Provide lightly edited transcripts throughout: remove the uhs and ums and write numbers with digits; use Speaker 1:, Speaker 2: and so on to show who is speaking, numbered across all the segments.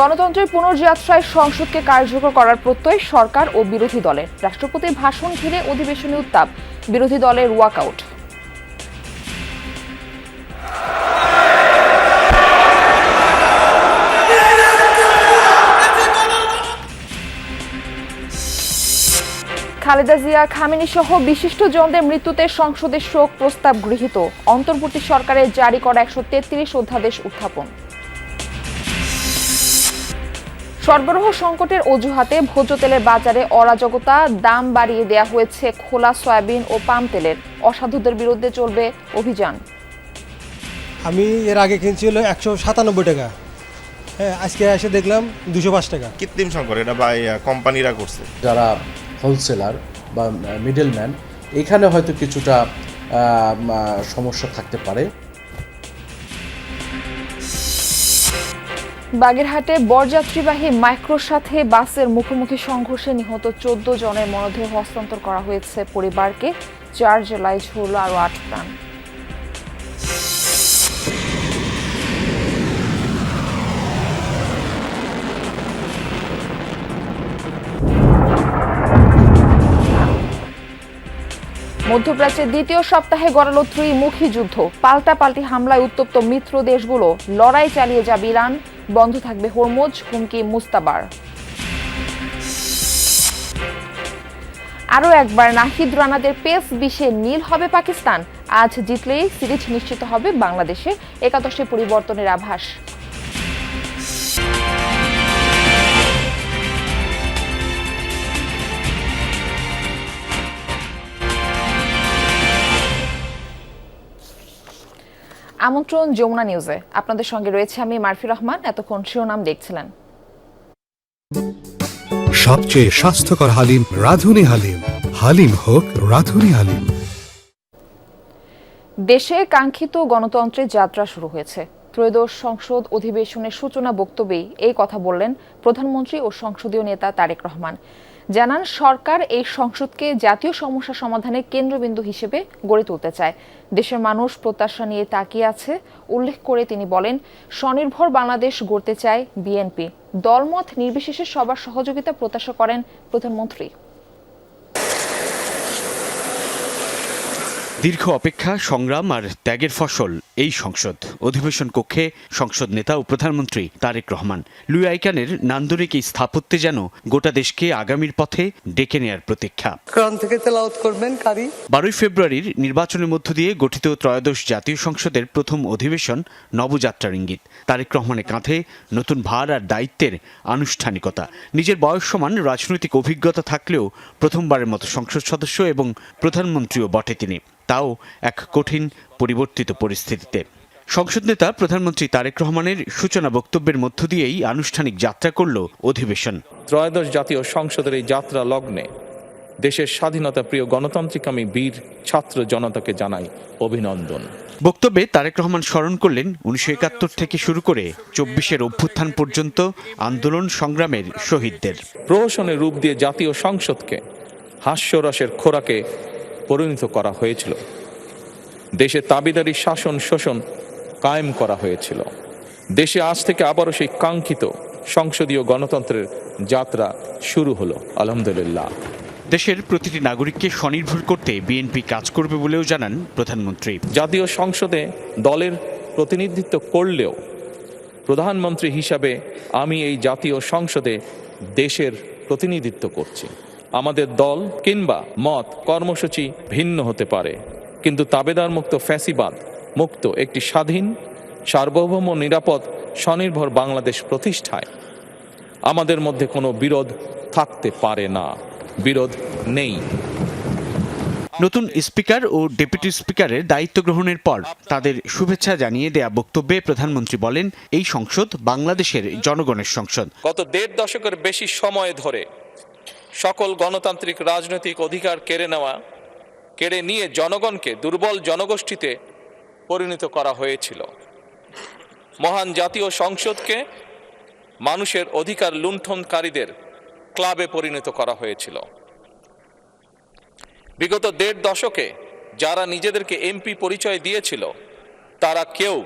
Speaker 1: গণতন্ত্রের পুনর্যাত্রায় সংসদকে কার্যকর করার প্রত্যয় সরকার ও বিরোধী দলের। রাষ্ট্রপতির ভাষণ ঘিরে অধিবেশনে উত্তাপ, বিরোধী দলের ওয়াকআউট। খালেদা জিয়া, খামেনি সহ বিশিষ্টজনদের মৃত্যুতে সংসদে শোক প্রস্তাব গৃহীত। অন্তর্বর্তী সরকারের জারি করা 133 অধ্যাদেশ উত্থাপন। সরবরাহ সংকটের অজুহাতে ভোজ্য তেলের বাজারে অরাজকতা, দাম বাড়িয়ে দেয়া হয়েছে খোলা সয়াবিন ও পাম তেলের। অসাধুদের বিরুদ্ধে চলবে অভিযান।
Speaker 2: আমি এর আগে কিনছি হলো 197 টাকা, হ্যাঁ, আজকে এসে দেখলাম 205 টাকা।
Speaker 3: কৃত্রিম সংকট, এটা বা কোম্পানিরা করছে।
Speaker 4: যারা হোলসেলার বা মিডলম্যান, এখানে হয়তো কিছুটা সমস্যা থাকতে পারে।
Speaker 1: বাগেরহাটে বরযাত্রীবাহী মাইক্রোর সাথে বাসের মুখোমুখি সংঘর্ষে নিহত 14 জনের মরদেহ হস্তান্তর করা হয়েছে পরিবারকে। 4 জেলায় ঝরল আরও 8 প্রাণ। মধ্যপ্রাচ্যের দ্বিতীয় সপ্তাহে গড়ালো ত্রিমুখী যুদ্ধ। পাল্টাপাল্টি হামলায় উত্তপ্ত মিত্র দেশগুলো। লড়াই চালিয়ে যাবে ইরান, বন্ধ থাকবে হরমুজ, হুমকি মুস্তাবার। আরও একবার নাহিদ রানাদের পেস 20-এ নীল হবে পাকিস্তান। আজ জিতলেই সিরিজ নিশ্চিত হবে বাংলাদেশে। একাদশে পরিবর্তনের আভাস। আমন্ত্রণ যমুনা নিউজে, আপনাদের সঙ্গে রয়েছে আমি মারফি রহমান। এতক্ষণ শিরোনাম দেখছিলেন।
Speaker 5: সবচেয়ে স্বাস্থ্যকর হালিম রাধুনী হালিম। হালিম হোক রাধুনী হালিম।
Speaker 1: দেশে কাঙ্ক্ষিত গণতন্ত্রের যাত্রা শুরু হয়েছে। ত্রয়োদশ সংসদ অধিবেশনের সূচনা বক্তব্যেই এই কথা বললেন প্রধানমন্ত্রী ও সংসদীয় নেতা তারেক রহমান। জানান, সরকার এই সংসদকে জাতীয় সমস্যা সমাধানের কেন্দ্রবিন্দু হিসেবে গড়ে তুলতে চায়। দেশের মানুষ প্রত্যাশা নিয়ে তাকিয়ে আছে উল্লেখ করে তিনি বলেন, স্বনির্ভর বাংলাদেশ গড়তে চায় বিএনপি। দলমত নির্বিশেষে সবার সহযোগিতা প্রত্যাশা করেন প্রধানমন্ত্রী।
Speaker 6: দীর্ঘ অপেক্ষা, সংগ্রাম আর ত্যাগের ফসল এই সংসদ। অধিবেশন কক্ষে সংসদ নেতা ও প্রধানমন্ত্রী তারেক রহমান। লুই আইকানের নান্দনিক এই স্থাপত্যে যেন গোটা দেশকে আগামীর পথে ডেকে নেয়ার প্রতীক্ষা। 12 ফেব্রুয়ারির নির্বাচনের মধ্য দিয়ে গঠিত ত্রয়োদশ জাতীয় সংসদের প্রথম অধিবেশন নবযাত্রার ইঙ্গিত। তারেক রহমানের কাঁধে নতুন ভার আর দায়িত্বের আনুষ্ঠানিকতা। নিজের বয়স সমান রাজনৈতিক অভিজ্ঞতা থাকলেও প্রথমবারের মতো সংসদ সদস্য এবং প্রধানমন্ত্রীও বটে তিনি, তাও এক কঠিন পরিবর্তিত পরিস্থিতিতে। সংসদ নেতা প্রধানমন্ত্রী তারেক রহমানের সূচনা বক্তব্যের মধ্য দিয়েই আনুষ্ঠানিক যাত্রা করল অধিবেশন।
Speaker 7: ত্রয়োদশ জাতীয় সংসদের এই যাত্রা লগ্নে দেশের স্বাধীনতা প্রিয় গণতান্ত্রিকামী বীর ছাত্র জনতাকে জানাই অভিনন্দন।
Speaker 6: বক্তব্যে তারেক রহমান স্মরণ করলেন 1971 থেকে শুরু করে 24-এর অভ্যুত্থান পর্যন্ত আন্দোলন সংগ্রামের শহীদদের।
Speaker 7: প্রহসনের রূপ দিয়ে জাতীয় সংসদকে হাস্যরসের খোরাকে পরিণত করা হয়েছিল। দেশে তাবিদারি শাসন শোষণ কায়েম করা হয়েছিল। দেশে আজ থেকে আবারও সেই কাঙ্ক্ষিত সংসদীয় গণতন্ত্রের যাত্রা শুরু হলো, আলহামদুলিল্লাহ।
Speaker 6: দেশের প্রতিটি নাগরিককে স্বনির্ভর করতে বিএনপি কাজ করবে বলেও জানান প্রধানমন্ত্রী।
Speaker 7: জাতীয় সংসদে দলের প্রতিনিধিত্ব করলেও প্রধানমন্ত্রী হিসাবে আমি এই জাতীয় সংসদে দেশের প্রতিনিধিত্ব করছি। আমাদের দল কিংবা মত কর্মসূচি ভিন্ন হতে পারে, কিন্তু তাবেদার মুক্ত, ফ্যাসিবাদ মুক্ত একটি স্বাধীন, সার্বভৌম, নিরাপদ, স্বনির্ভর বাংলাদেশ প্রতিষ্ঠায় আমাদের মধ্যে কোনো বিরোধ থাকতে পারে না। বিরোধ নেই।
Speaker 6: নতুন স্পিকার ও ডেপুটি স্পিকারের দায়িত্ব গ্রহণের পর তাদের শুভেচ্ছা জানিয়ে দেয়া বক্তব্যে প্রধানমন্ত্রী বলেন, এই সংসদ বাংলাদেশের জনগণের সংসদ।
Speaker 7: গত 1.5 দশকের বেশি সময় ধরে সকল গণতান্ত্রিক রাজনৈতিক অধিকার কেড়ে নিয়ে জনগণকে দুর্বল জনগোষ্ঠীতে পরিণত করা হয়েছিল। মহান জাতীয় সংসদকে মানুষের অধিকার লুণ্ঠনকারীদের ক্লাবে পরিণত করা হয়েছিল। বিগত 1.5 দশকে যারা নিজেদেরকে এমপি পরিচয় দিয়েছিল তারা কেউ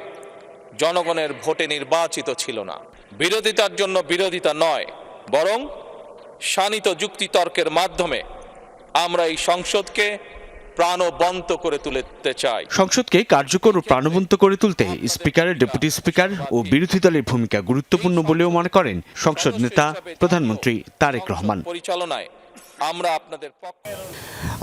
Speaker 7: জনগণের ভোটে নির্বাচিত ছিল না। বিরোধিতার জন্য বিরোধিতা নয়, বরং শানিত যুক্তিতর্কের মাধ্যমে আমরা এই সংসদকে প্রাণবন্ত করে তুলতে চাই।
Speaker 6: সংসদকে কার্যকর ও প্রাণবন্ত করে তুলতে স্পিকার, ডেপুটি স্পিকার ও বিরোধী দলের ভূমিকা গুরুত্বপূর্ণ বলেও মনে করেন সংসদ নেতা প্রধানমন্ত্রী তারেক রহমান।
Speaker 7: পরিচালনায় আমরা আপনাদের পক্ষে।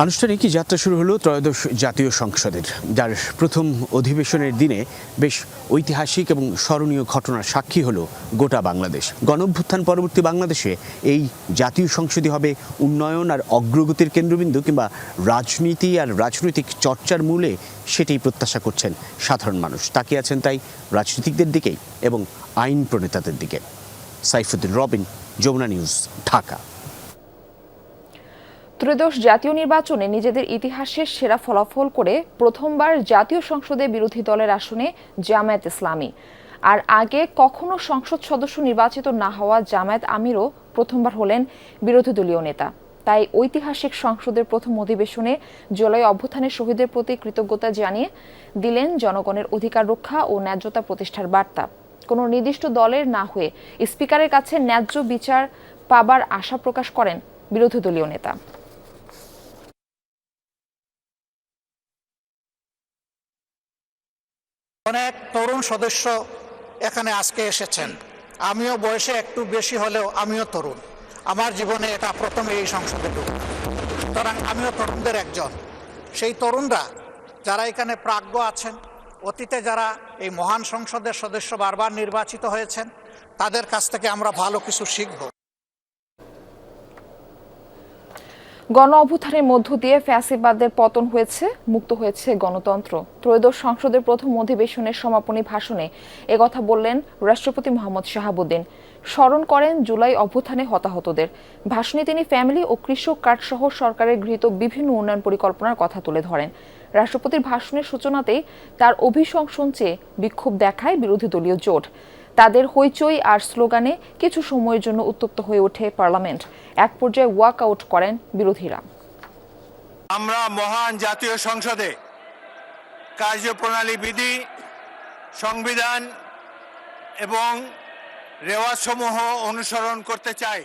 Speaker 6: আনুষ্ঠানিক যাত্রা শুরু হলো ত্রয়োদশ জাতীয় সংসদের, যার প্রথম অধিবেশনের দিনে বেশ ঐতিহাসিক এবং স্মরণীয় ঘটনার সাক্ষী হলো গোটা বাংলাদেশ। গণঅভ্যুত্থান পরবর্তী বাংলাদেশে এই জাতীয় সংসদই হবে উন্নয়ন আর অগ্রগতির কেন্দ্রবিন্দু, কিংবা রাজনীতি আর রাজনৈতিক চর্চার মূলে সেটাই প্রত্যাশা করছেন সাধারণ মানুষ। তাকিয়ে আছেন তাই রাজনীতিকদের দিকেই এবং আইন প্রণেতাদের দিকে। সাইফুদ্দিন রবিন, যমুনা নিউজ, ঢাকা।
Speaker 1: ত্রয়োদশ জাতীয় নির্বাচনে নিজেদের ইতিহাসের সেরা ফলাফল করে প্রথমবার জাতীয় সংসদে বিরোধী দলের আসনে জামায়াত ইসলামী। আর আগে কখনো সংসদ সদস্য নির্বাচিত না হওয়া জামায়াত আমিরও প্রথমবার হলেন বিরোধী দলীয় নেতা। তাই ঐতিহাসিক সংসদের প্রথম অধিবেশনে জুলাই অভ্যুত্থানের শহীদদের প্রতি কৃতজ্ঞতা জানিয়ে দিলেন জনগণের অধিকার রক্ষা ও ন্যায্যতা প্রতিষ্ঠার বার্তা। কোনো নির্দিষ্ট দলের না হয়ে স্পিকারের কাছে ন্যায্য বিচার পাবার আশা প্রকাশ করেন বিরোধী দলীয় নেতা।
Speaker 8: অনেক তরুণ সদস্য এখানে আজকে এসেছেন। আমিও বয়সে একটু বেশি হলেও আমিও তরুণ। আমার জীবনে এটা প্রথমে এই সংসদে ঢুকা, সুতরাং আমিও তরুণদের একজন। সেই তরুণরা যারা এখানে প্রাজ্ঞ আছেন, অতীতে যারা এই মহান সংসদের সদস্য বারবার নির্বাচিত হয়েছেন, তাদের কাছ থেকে আমরা ভালো কিছু শিখব।
Speaker 1: গণ অভ্যুত্থানের মধ্য দিয়ে ফ্যাসিবাদের পতন হয়েছে, মুক্ত হয়েছে গণতন্ত্র। ত্রয়োদশ সংসদের প্রথম অধিবেশনের সমাপনী ভাষণে একথা বললেন রাষ্ট্রপতি মোহাম্মদ শাহাবুদ্দিন। স্মরণ করেন জুলাই অভ্যুত্থানে হতাহতদের। ভাষণে তিনি ফ্যামিলি ও কৃষক কার্ড সহ সরকারের গৃহীত বিভিন্ন উন্নয়ন পরিকল্পনার কথা তুলে ধরেন। রাষ্ট্রপতির ভাষণের সূচনাতেই তার অভিশংসন চেয়ে বিক্ষোভ দেখায় বিরোধী দলীয় জোট। তাদের হইচই আর স্লোগানে কিছু সময়ের জন্য উত্তপ্ত হয়ে ওঠে পার্লামেন্ট। এক পর্যায়ে ওয়াক আউট করেন বিরোধীরা।
Speaker 9: আমরা মহান জাতীয় সংসদে কার্যপ্রণালী বিধি, সংবিধান এবং রেওয়াজসমূহ অনুসরণ করতে চাই।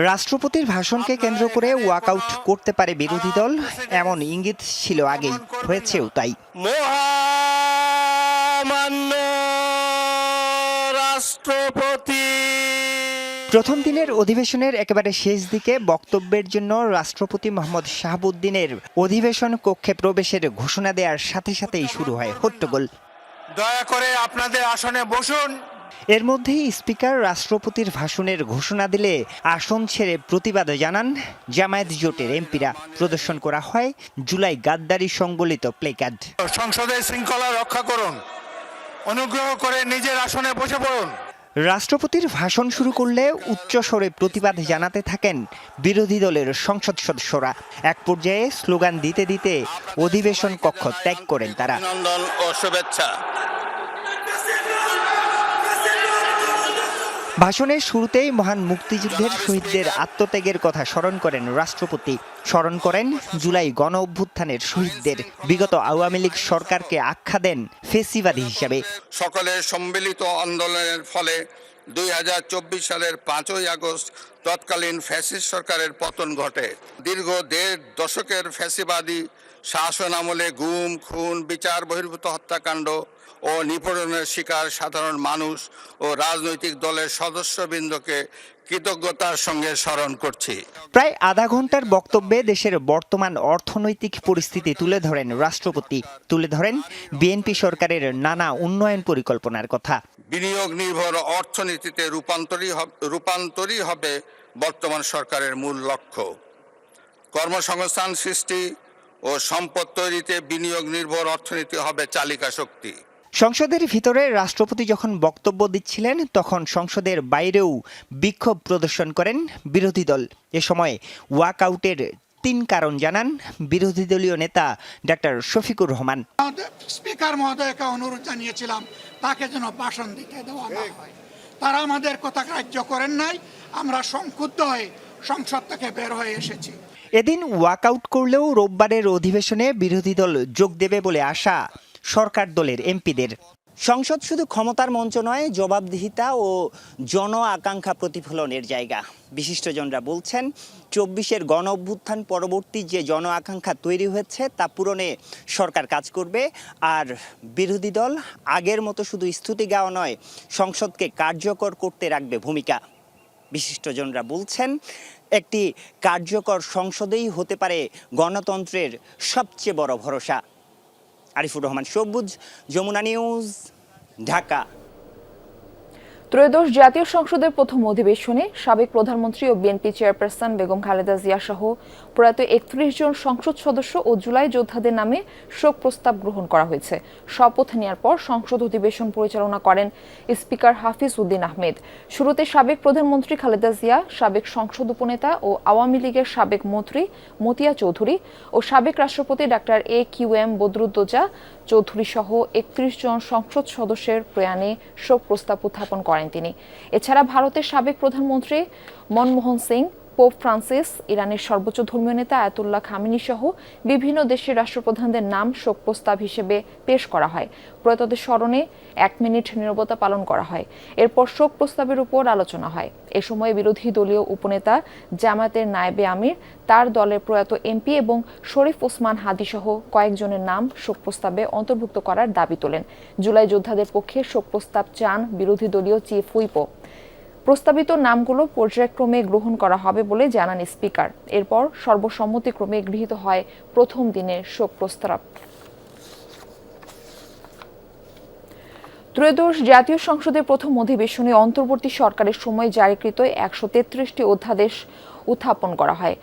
Speaker 10: রাষ্ট্রপতির ভাষণকে কেন্দ্র করে ওয়াকআউট করতে পারে বিরোধী দল, এমন ইঙ্গিত ছিল আগেই, হয়েছেও তাই।
Speaker 9: মহামান্য রাষ্ট্রপতি।
Speaker 10: প্রথম দিনের অধিবেশনের একেবারে শেষ দিকে বক্তব্যের জন্য রাষ্ট্রপতি মোহাম্মদ শাহাবুদ্দিনের অধিবেশন কক্ষে প্রবেশের ঘোষণা দেওয়ার সাথে সাথেই শুরু হয় হট্টগোল।
Speaker 9: দয়া করে আপনাদের আসনে বসুন।
Speaker 10: এর মধ্যেই স্পিকার রাষ্ট্রপতির ভাষণের ঘোষণা দিলে আসন ছেড়ে প্রতিবাদ জানান জামায়াত জোটের এমপিরা। প্রদর্শন করা হয় জুলাই গাদ্দারি সংবলিত প্লেকার্ড।
Speaker 9: সংসদের শৃঙ্খলা রক্ষা করুন, অনুগ্রহ করে নিজের আসনে বসে পড়ুন।
Speaker 10: রাষ্ট্রপতির ভাষণ শুরু করলে উচ্চস্বরে প্রতিবাদ জানাতে থাকেন বিরোধী দলের সংসদ সদস্যরা। এক পর্যায়ে স্লোগান দিতে দিতে অধিবেশন কক্ষ ত্যাগ করেন তারা।
Speaker 9: অভিনন্দন ও শুভেচ্ছা।
Speaker 10: ভাষণের শুরুতেই মহান মুক্তিযুদ্ধের শহীদদের আত্মত্যাগের কথা স্মরণ করেন রাষ্ট্রপতি। স্মরণ করেন জুলাই গণ অভ্যুত্থানের শহীদদের। বিগত আওয়ামী লীগ সরকারকে আখ্যা দেন ফেসিবাদী হিসাবে।
Speaker 9: সকলের সম্মিলিত আন্দোলনের ফলে 2024 সালের 5ই আগস্ট তৎকালীন ফ্যাসিস্ট সরকারের পতন ঘটে। দীর্ঘ 1.5 দশকের ফ্যাসিবাদী শাসন আমলে গুম, খুন, বিচার বহির্ভূত হত্যাকাণ্ড ও নিপীড়নের শিকার সাধারণ মানুষ ও রাজনৈতিক দলের সদস্যবৃন্দকে কৃতজ্ঞতার সঙ্গে স্মরণ করছি।
Speaker 10: প্রায় আধা ঘন্টার বক্তব্যে দেশের বর্তমান অর্থনৈতিক পরিস্থিতি তুলে ধরেন রাষ্ট্রপতি। তুলে ধরেন বিএনপি সরকারের নানা উন্নয়ন পরিকল্পনার কথা।
Speaker 9: বিনিয়োগ নির্ভর অর্থনীতিতে রূপান্তরই হবে বর্তমান সরকারের মূল লক্ষ্য। কর্মসংস্থান সৃষ্টি ও সম্পদ তৈরিতে বিনিয়োগ নির্ভর অর্থনীতি হবে চালিকা শক্তি।
Speaker 10: সংসদের ভিতরে রাষ্ট্রপতি যখন বক্তব্য দিচ্ছিলেন তখন সংসদের বাইরেও বিক্ষোভ প্রদর্শন করেন বিরোধী দল। এ সময় ওয়াকআউটের 3 কারণ জানান বিরোধী দলীয় নেতা ডাক্তার শফিকুর রহমান।
Speaker 8: স্পিকার মহোদয়কে অনুরোধ জানিয়েছিলাম তাকে যেন ভাষণ দিতে দেওয়া না হয়। তারা আমাদের কথা গ্রাহ্য করেন নাই। আমরা সংক্ষুব্ধ হয়ে সংসদ থেকে বের হয়ে এসেছি।
Speaker 10: এদিন ওয়াকআউট করলেও রোববারের অধিবেশনে বিরোধী দল যোগ দেবে বলে আশা সরকার দলের এমপিদের। সংসদ শুধু ক্ষমতার মঞ্চ নয়, জবাবদিহিতা ও জন আকাঙ্ক্ষা প্রতিফলনের জায়গা। বিশিষ্টজনরা বলছেন ২৪-এর গণ অভ্যুত্থান পরবর্তী যে জন আকাঙ্ক্ষা তৈরি হয়েছে তা পূরণে সরকার কাজ করবে। আর বিরোধী দল আগের মতো শুধু স্তুতি গাওয়া নয়, সংসদকে কার্যকর করতে রাখবে ভূমিকা। বিশিষ্টজনরা বলছেন একটি কার্যকর সংসদেই হতে পারে গণতন্ত্রের সবচেয়ে বড় ভরসা। আরিফুর রহমান সবুজ, যমুনা নিউজ, ঢাকা।
Speaker 1: ত্রয়োদশ জাতীয় সংসদের প্রথম অধিবেশনে সাবেক প্রধানমন্ত্রী ও বিএনপি চেয়ারপারসন বেগম খালেদা জিয়া সহ প্রয়াত ৩১ জন সংসদ সদস্য ও জুলাই যোদ্ধাদের নামে শোক প্রস্তাব গ্রহণ করা হয়েছে। শপথ নেওয়ার পর সংসদ অধিবেশন পরিচালনা করেন স্পিকার হাফিজ উদ্দিন আহমেদ। শুরুতে সাবেক প্রধানমন্ত্রী খালেদা জিয়া, সাবেক সংসদ উপনেতা ও আওয়ামী লীগের সাবেক মন্ত্রী মতিয়া চৌধুরী ও সাবেক রাষ্ট্রপতি ডাক্তার AQM বদরুদ্দোজা চৌধুরী সহ ৩১ জন সংসদ সদস্যের প্রয়াণে শোক প্রস্তাব উত্থাপন করেন তিনি। এছাড়া ভারতের সাবেক প্রধানমন্ত্রী মনমোহন সিং, পোপ ফ্রান্সিস, ইরানের সর্বোচ্চ ধর্মীয় নেতা আয়াতুল্লাহ খামেনি সহ বিভিন্ন দেশের রাষ্ট্রপ্রধানদের নাম শোক প্রস্তাব হিসেবে পেশ করা হয়। প্রয়াতদের স্মরণে ১ মিনিট নীরবতা পালন করা হয়। এরপর শোক প্রস্তাবের উপর আলোচনা হয়। এ সময় বিরোধী দলীয় উপনেতা জামায়াতের নায়েবে আমির, তার দলের প্রয়াত এমপি এবং শরীফ ওসমান হাদি সহ কয়েকজনের নাম শোক প্রস্তাবে অন্তর্ভুক্ত করার দাবি তোলেন। জুলাই যোদ্ধাদের পক্ষে শোক প্রস্তাব চান বিরোধী দলীয় চিফ হুইপও। প্রস্তাবিত নামগুলো পর্যায়ক্রমে গ্রহণ করা হবে বলে জানান স্পিকার। এরপর সর্বসম্মতিক্রমে গৃহীত হয় প্রথম দিনের শোক প্রস্তাব। ত্রয়োদশ জাতীয় সংসদের প্রথম অধিবেশনে অন্তর্বর্তী সরকারের সময় জারিকৃত ১৩৩টি অধ্যাদেশ উত্থাপন করা হয়।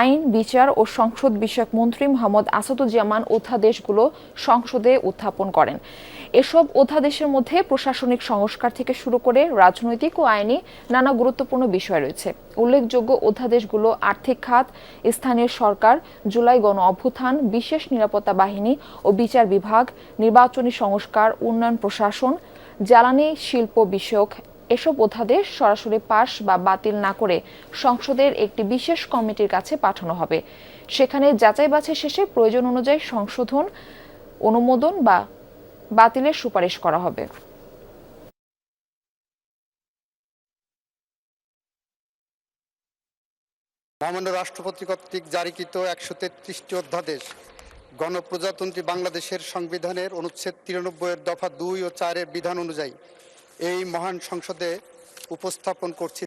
Speaker 1: আইন, বিচার ও সংসদ বিষয়ক মন্ত্রী মোহাম্মদ আসাদুজ্জামান অধ্যাদেশগুলো সংসদে উত্থাপন করেন। এসব অধ্যাদেশের মধ্যে প্রশাসনিক সংস্কার থেকে শুরু করে রাজনৈতিক ও আইনি নানা গুরুত্বপূর্ণ বিষয় রয়েছে। উল্লেখযোগ্য অধ্যাদেশগুলো আর্থিক খাত, স্থানীয় সরকার, জুলাই গণ অভ্যুত্থান, বিশেষ নিরাপত্তা বাহিনী ও বিচার বিভাগ, নির্বাচনী সংস্কার, উন্নয়ন প্রশাসন, জ্বালানি শিল্প বিষয়ক। এসব অধ্যাদেশ সরাসরি পাস বা বাতিল না করে সংসদের একটি বিশেষ কমিটির কাছে পাঠানো হবে। সেখানে যাচাই বাছাই শেষে প্রয়োজন অনুযায়ী সংশোধন, অনুমোদন বা বাতিলের সুপারিশ করা হবে।
Speaker 11: মহামান্য রাষ্ট্রপতি কর্তৃক জারিকৃত ১৩৩টি অধ্যাদেশ গণপ্রজাতন্ত্রী বাংলাদেশের সংবিধানের অনুচ্ছেদ ৯৩-এর দফা ২ ও ৪-এর বিধান অনুযায়ী এই মহান সংসদে উপস্থাপন করছি।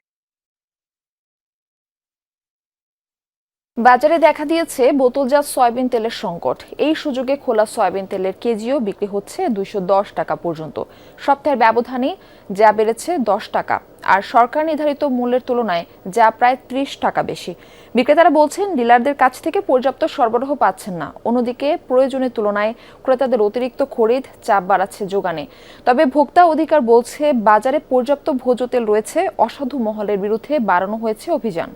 Speaker 1: বাজারে দেখা দিয়েছে বোতলজাত সয়াবিন তেলের সংকট। এই সুযোগে খোলা সয়াবিন তেলের কেজিও বিক্রি হচ্ছে ২১০ টাকা পর্যন্ত। সপ্তাহের ব্যবধানে যা বেড়েছে ১০ টাকা, আর সরকার নির্ধারিত মূল্যের তুলনায় যা প্রায় ৩০ টাকা বেশি। বিক্রেতারা বলছেন ডিলারদের কাছ থেকে পর্যাপ্ত সরবরাহ পাচ্ছেন না। অন্যদিকে প্রয়োজনের তুলনায় ক্রেতাদের অতিরিক্ত খরিদ চাপ বাড়াচ্ছে যোগানে। তবে ভোক্তা অধিকার বলছে বাজারে পর্যাপ্ত ভোজ্য তেল রয়েছে। অসাধু মহলের বিরুদ্ধে বাড়ানো হয়েছে অভিযান।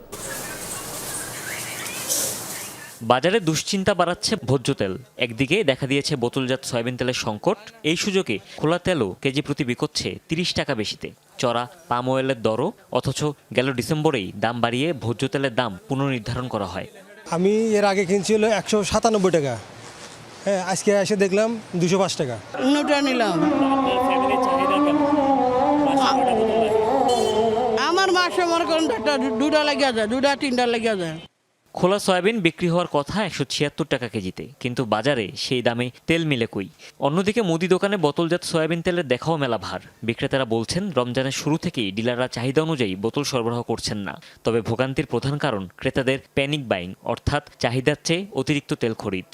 Speaker 12: বাজারে দুশ্চিন্তা বাড়াচ্ছে ভোজ্য তেল। একদিকে দেখা দিয়েছে বোতলজাত সয়াবিন তেলের সংকট, এই সুযোগে খোলা তেলও কেজি প্রতি বিকোচ্ছে ৩০ টাকা বেশিতে। চড়া পাম অয়েলের দরও, অথচ গেল ডিসেম্বরেই দাম বাড়িয়ে ভোজ্য তেলের দাম পুনর্নির্ধারণ করা হয়।
Speaker 2: আমি এর আগে কিনছিল ১৯৭ টাকা, হ্যাঁ, আজকে এসে দেখলাম ২০৫ টাকা।
Speaker 13: নিলাম আমার মাসে মনে করেন দুটা লাগিয়া যায়, ২-৩টা লাগিয়া যায়।
Speaker 12: খোলা সয়াবিন বিক্রি হওয়ার কথা ১৭৬ টাকা কেজিতে, কিন্তু বাজারে সেই দামে তেল মিলে কই। অন্যদিকে মুদি দোকানে বোতলজাত সয়াবিন তেলের দেখাও মেলা ভার। বিক্রেতারা বলছেন রমজানের শুরু থেকেই ডিলাররা চাহিদা অনুযায়ী বোতল সরবরাহ করছেন না। তবে ভোগান্তির প্রধান কারণ ক্রেতাদের প্যানিক বাইং, অর্থাৎ চাহিদার চেয়ে অতিরিক্ত তেল খরিদ।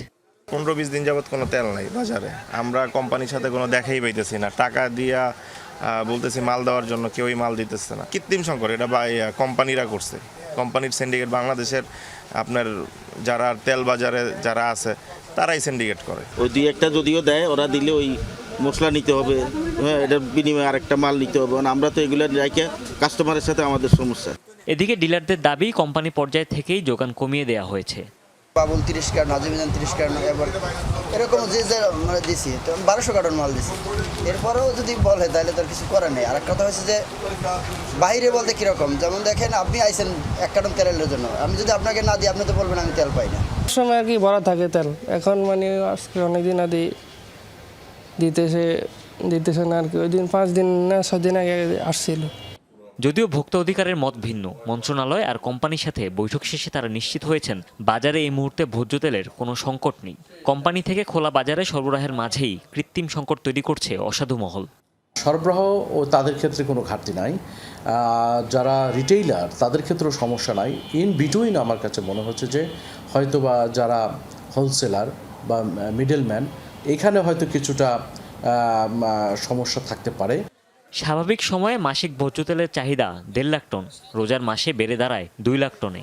Speaker 3: ১৫-২০ দিন যাবৎ কোনো তেল নাই বাজারে। আমরা কোম্পানির সাথে কোনো দেখাই পাইতেছি না। টাকা দিয়া বলতেছি মাল দেওয়ার জন্য, কেউই মাল দিতেছে না। কৃত্রিম সংকট, এটা কোম্পানিরা করছে। কোম্পানির সিন্ডিকেট, বাংলাদেশের আপনার যারা তেল বাজারে যারা আছে তারাই সিন্ডিকেট করে।
Speaker 14: ওই ২-১টা যদিও দেয়, ওরা দিলে ওই মশলা নিতে হবে, হ্যাঁ, এটার বিনিময়ে আরেকটা মাল নিতে হবে। আমরা তো এগুলো রেখে কাস্টমারের সাথে আমাদের সমস্যা।
Speaker 12: এদিকে ডিলারদের দাবি কোম্পানি পর্যায় থেকেই যোগান কমিয়ে দেওয়া হয়েছে।
Speaker 15: বাবুল ৩০ কার্টন, নাজিমিজান ৩০ কার্টন, এবার এরকম যে মানে দিছি, তো ১২০০ কার্টন মাল দিছি। এরপরেও যদি বলে তাহলে তার কিছু করার নেই। আর একটা কথা হচ্ছে যে বাইরে বলতে কীরকম, যেমন দেখেন আপনি আইসেন ১ কার্টন তেলের জন্য, আমি যদি আপনাকে না দিই আপনি তো বলবেন আমি তেল পাই না।
Speaker 16: সময় আর কি ভরা থাকে তেল, এখন মানে আজকে অনেকদিন আদি দিতেছে
Speaker 13: দিতেছে না আর কি। ওই দিন 5 দিন না 6 দিন আগে আসছিল।
Speaker 12: যদিও ভোক্তা অধিকারের মত ভিন্ন, মন্ত্রণালয় আর কোম্পানির সাথে বৈঠক শেষে তারা নিশ্চিত হয়েছেন বাজারে এই মুহূর্তে ভোজ্য তেলের কোনো সংকট নেই। কোম্পানি থেকে খোলা বাজারে সরবরাহের মাঝেই কৃত্রিম সংকট তৈরি করছে অসাধু মহল।
Speaker 4: সরবরাহ ও তাদের ক্ষেত্রে কোনো ঘাটতি নাই, যারা রিটেইলার তাদের ক্ষেত্রেও সমস্যা নাই। ইন বিটুইন আমার কাছে মনে হচ্ছে যে হয়তোবা যারা হোলসেলার বা মিডলম্যান এখানে হয়তো কিছুটা সমস্যা থাকতে পারে।
Speaker 12: স্বাভাবিক সময়ে মাসিক ভোজ্য তেলের চাহিদা 1.5 লাখ টন, রোজার মাসে বেড়ে দাঁড়ায় 2 লাখ টনে।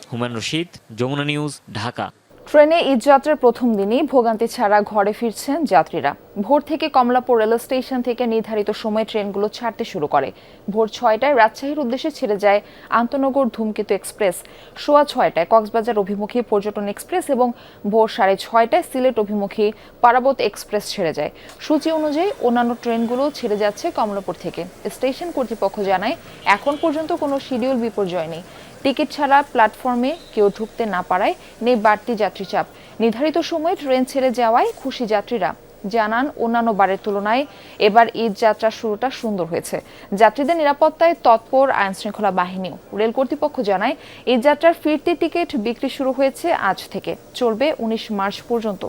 Speaker 12: হুমায়ুন রশিদ, যমুনা নিউজ, ঢাকা।
Speaker 1: ট্রেনে ঈদযাত্রার প্রথম দিনই ভোগান্তি ছাড়া ঘরে ফিরছেন যাত্রীরা। ভোর থেকে কমলাপুর রেল স্টেশন থেকে নির্ধারিত সময়ে ট্রেনগুলো ছাড়তে শুরু করে। ভোর 6টায় রাজশাহীর উদ্দেশ্যে ছেড়ে যায় আন্তনগর ধূমকেতু এক্সপ্রেস, সোয়া 6টায় কক্সবাজার অভিমুখী পর্যটন এক্সপ্রেস এবং ভোর 6:30টায় সিলেট অভিমুখী পারাবত এক্সপ্রেস ছেড়ে যায়। সূচি অনুযায়ী অন্যান্য ট্রেনগুলো ছেড়ে যাচ্ছে কমলাপুর থেকে। স্টেশন কর্তৃপক্ষ জানায় এখন পর্যন্ত কোনো শিডিউল বিপর্যয় নেই। টিকিট ছাড়া প্ল্যাটফর্মে কেউ ঢুকতে না পারায় নেই বাড়তি যাত্রী চাপ। নির্ধারিত সময়ে ট্রেন ছেড়ে যাওয়ায় খুশি যাত্রীরা। জানান অন্যান্য বারের তুলনায় এবার ঈদ যাত্রা শুরুটা সুন্দর হয়েছে। যাত্রীদের নিরাপত্তায় তৎপর আইন শৃঙ্খলা বাহিনীও। রেল কর্তৃপক্ষ জানায় ঈদ যাত্রার ফিরতি টিকিট বিক্রি শুরু হয়েছে আজ থেকে, চলবে 19 মার্চ পর্যন্ত।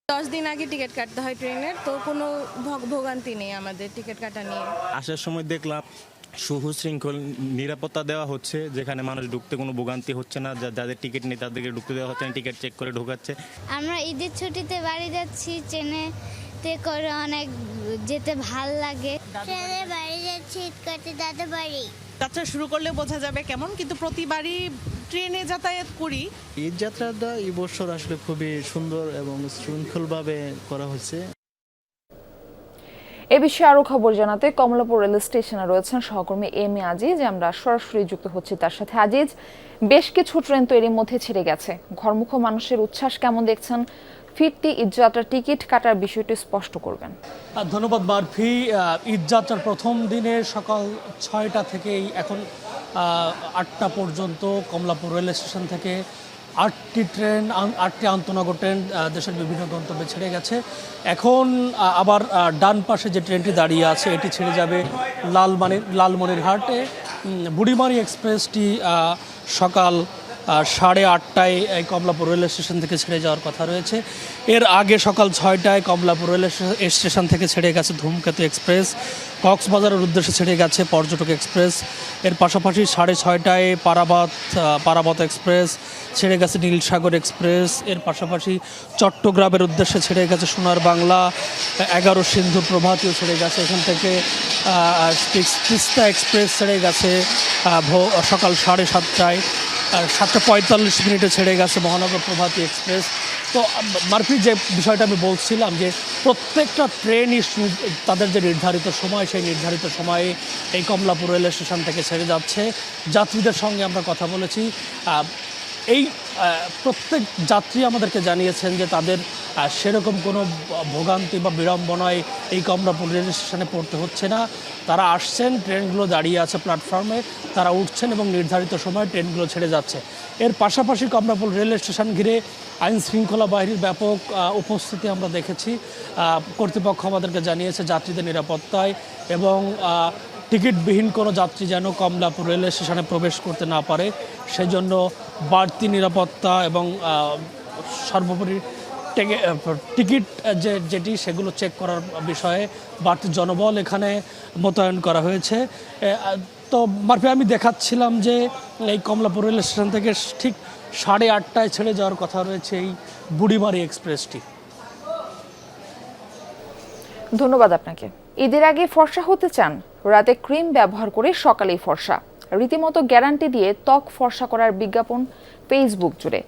Speaker 16: 10 দিন আগে টিকিট কাটতে হয় ট্রেনের, তো কোনো ভোগান্তি নেই আমাদের টিকিট কাটা নিয়ে।
Speaker 17: আসার সময় দেখলাম সুশৃঙ্খল নিরাপত্তা দেওয়া হচ্ছে, যেখানে মানুষ ঢুকতে কোনো ভোগান্তি হচ্ছে না। যাদের টিকিট নেই তাদেরকে ঢুকতে দেওয়া হচ্ছে না, টিকিট চেক করে ঢোকাচ্ছে।
Speaker 18: আমরা ঈদের ছুটিতে বাড়ি যাচ্ছি, ট্রেনেতে করে অনেক যেতে ভাল লাগে। ট্রেনে বাড়ি যাচ্ছি ঈদ করতে দাদা বাড়ি।
Speaker 13: যাত্রা শুরু করলে বোঝা যাবে কেমন, কিন্তু প্রতিবারই ট্রেনে যাতায়াত করি।
Speaker 19: ঈদ যাত্রাটা এই বছর আসলে খুবই সুন্দর এবং শৃঙ্খলভাবে করা হয়েছে।
Speaker 1: এ বিষয়ে আরো খবর জানাতে কমলাপুর রেল স্টেশনে রয়েছেন সহকর্মী এম এ আজিজ। আমরা সরাসরি যুক্ত হচ্ছি তার সাথে। আজিজ, বেশ কিছু ট্রেন তো এরই মধ্যে ছেড়ে গেছে, ঘরমুখ মানুষের উচ্ছ্বাস কেমন দেখছেন? ফিরতি ঈদযাত্রার টিকিট কাটার বিষয়টি স্পষ্ট করবেন।
Speaker 20: ধন্যবাদ মারফি। ঈদযাত্রার প্রথম দিনে সকাল 6টা থেকেই এখন 8টা পর্যন্ত কমলাপুর রেল স্টেশন থেকে 8টি ট্রেন, 8টি আন্তনগর ট্রেন দেশের বিভিন্ন গন্তব্যে ছেড়ে গেছে। এখন আবার ডান পাশে যে ট্রেনটি দাঁড়িয়ে আছে এটি ছেড়ে যাবে লালমনিরহাটে। বুড়িমারি এক্সপ্রেসটি সকাল 8:30টায় এই কমলাপুর রেল স্টেশন থেকে ছেড়ে যাওয়ার কথা রয়েছে। এর আগে সকাল 6টায় কমলাপুর রেল স্টেশন থেকে ছেড়ে গেছে ধূমকেতু এক্সপ্রেস, কক্সবাজারের উদ্দেশ্যে ছেড়ে গেছে পর্যটক এক্সপ্রেস। এর পাশাপাশি 6:30টায় পারাবত এক্সপ্রেস ছেড়ে গেছে নীলসাগর এক্সপ্রেস। এর পাশাপাশি চট্টগ্রামের উদ্দেশ্যে ছেড়ে গেছে সোনার বাংলা, 11 সিন্ধু প্রভাতীয় ছেড়ে গেছে। এখান থেকে তিস্তা এক্সপ্রেস ছেড়ে গেছে সকাল 7:30টায়। 7:45 ছেড়ে গেছে মহানগর প্রভাতী এক্সপ্রেস। তো মারফি, যে বিষয়টা আমি বলছিলাম যে প্রত্যেকটা ট্রেনই তাদের যে নির্ধারিত সময়, সেই নির্ধারিত সময়ে এই কমলাপুর রেল স্টেশন থেকে ছেড়ে যাচ্ছে। যাত্রীদের সঙ্গে আমরা কথা বলেছি, এই প্রত্যেক যাত্রী আমাদেরকে জানিয়েছেন যে তাদের সেরকম কোনো ভোগান্তি বা বিড়ম্বনায় এই কমলাপুর রেল স্টেশনে পড়তে হচ্ছে না। তারা আসছেন, ট্রেনগুলো দাঁড়িয়ে আছে প্ল্যাটফর্মে, তারা উঠছেন এবং নির্ধারিত সময়ে ট্রেনগুলো ছেড়ে যাচ্ছে। এর পাশাপাশি কমলাপুর রেল স্টেশন ঘিরে আইন শৃঙ্খলা বাহিনীর ব্যাপক উপস্থিতি আমরা দেখেছি। কর্তৃপক্ষ আমাদেরকে জানিয়েছে যাত্রীদের নিরাপত্তায় এবং টিকিটবিহীন কোনো যাত্রী যেন কমলাপুর রেল স্টেশনে প্রবেশ করতে না পারে, সেজন্য বাড়তি নিরাপত্তা এবং সর্বোপরি টিকিট যেটি সেগুলো চেক করার বিষয়ে বাড়তি জনবল এখানে মোতায়েন করা হয়েছে। তো মারফি, আমি দেখাচ্ছিলাম যে এই কমলাপুর রেল স্টেশন থেকে ঠিক 8:30টায় ছেড়ে যাওয়ার কথা রয়েছে এই বুড়িমারি এক্সপ্রেসটি।
Speaker 1: ধন্যবাদ আপনাকে। ঈদের আগে ফর্সা হতে চান? রাতে ক্রিম ব্যবহার করে সকালেই ফর্সা। রীতিমতো গ্যারান্টি দিয়ে ত্বক ফর্সা করার বিজ্ঞাপন ফেসবুক জুড়ে।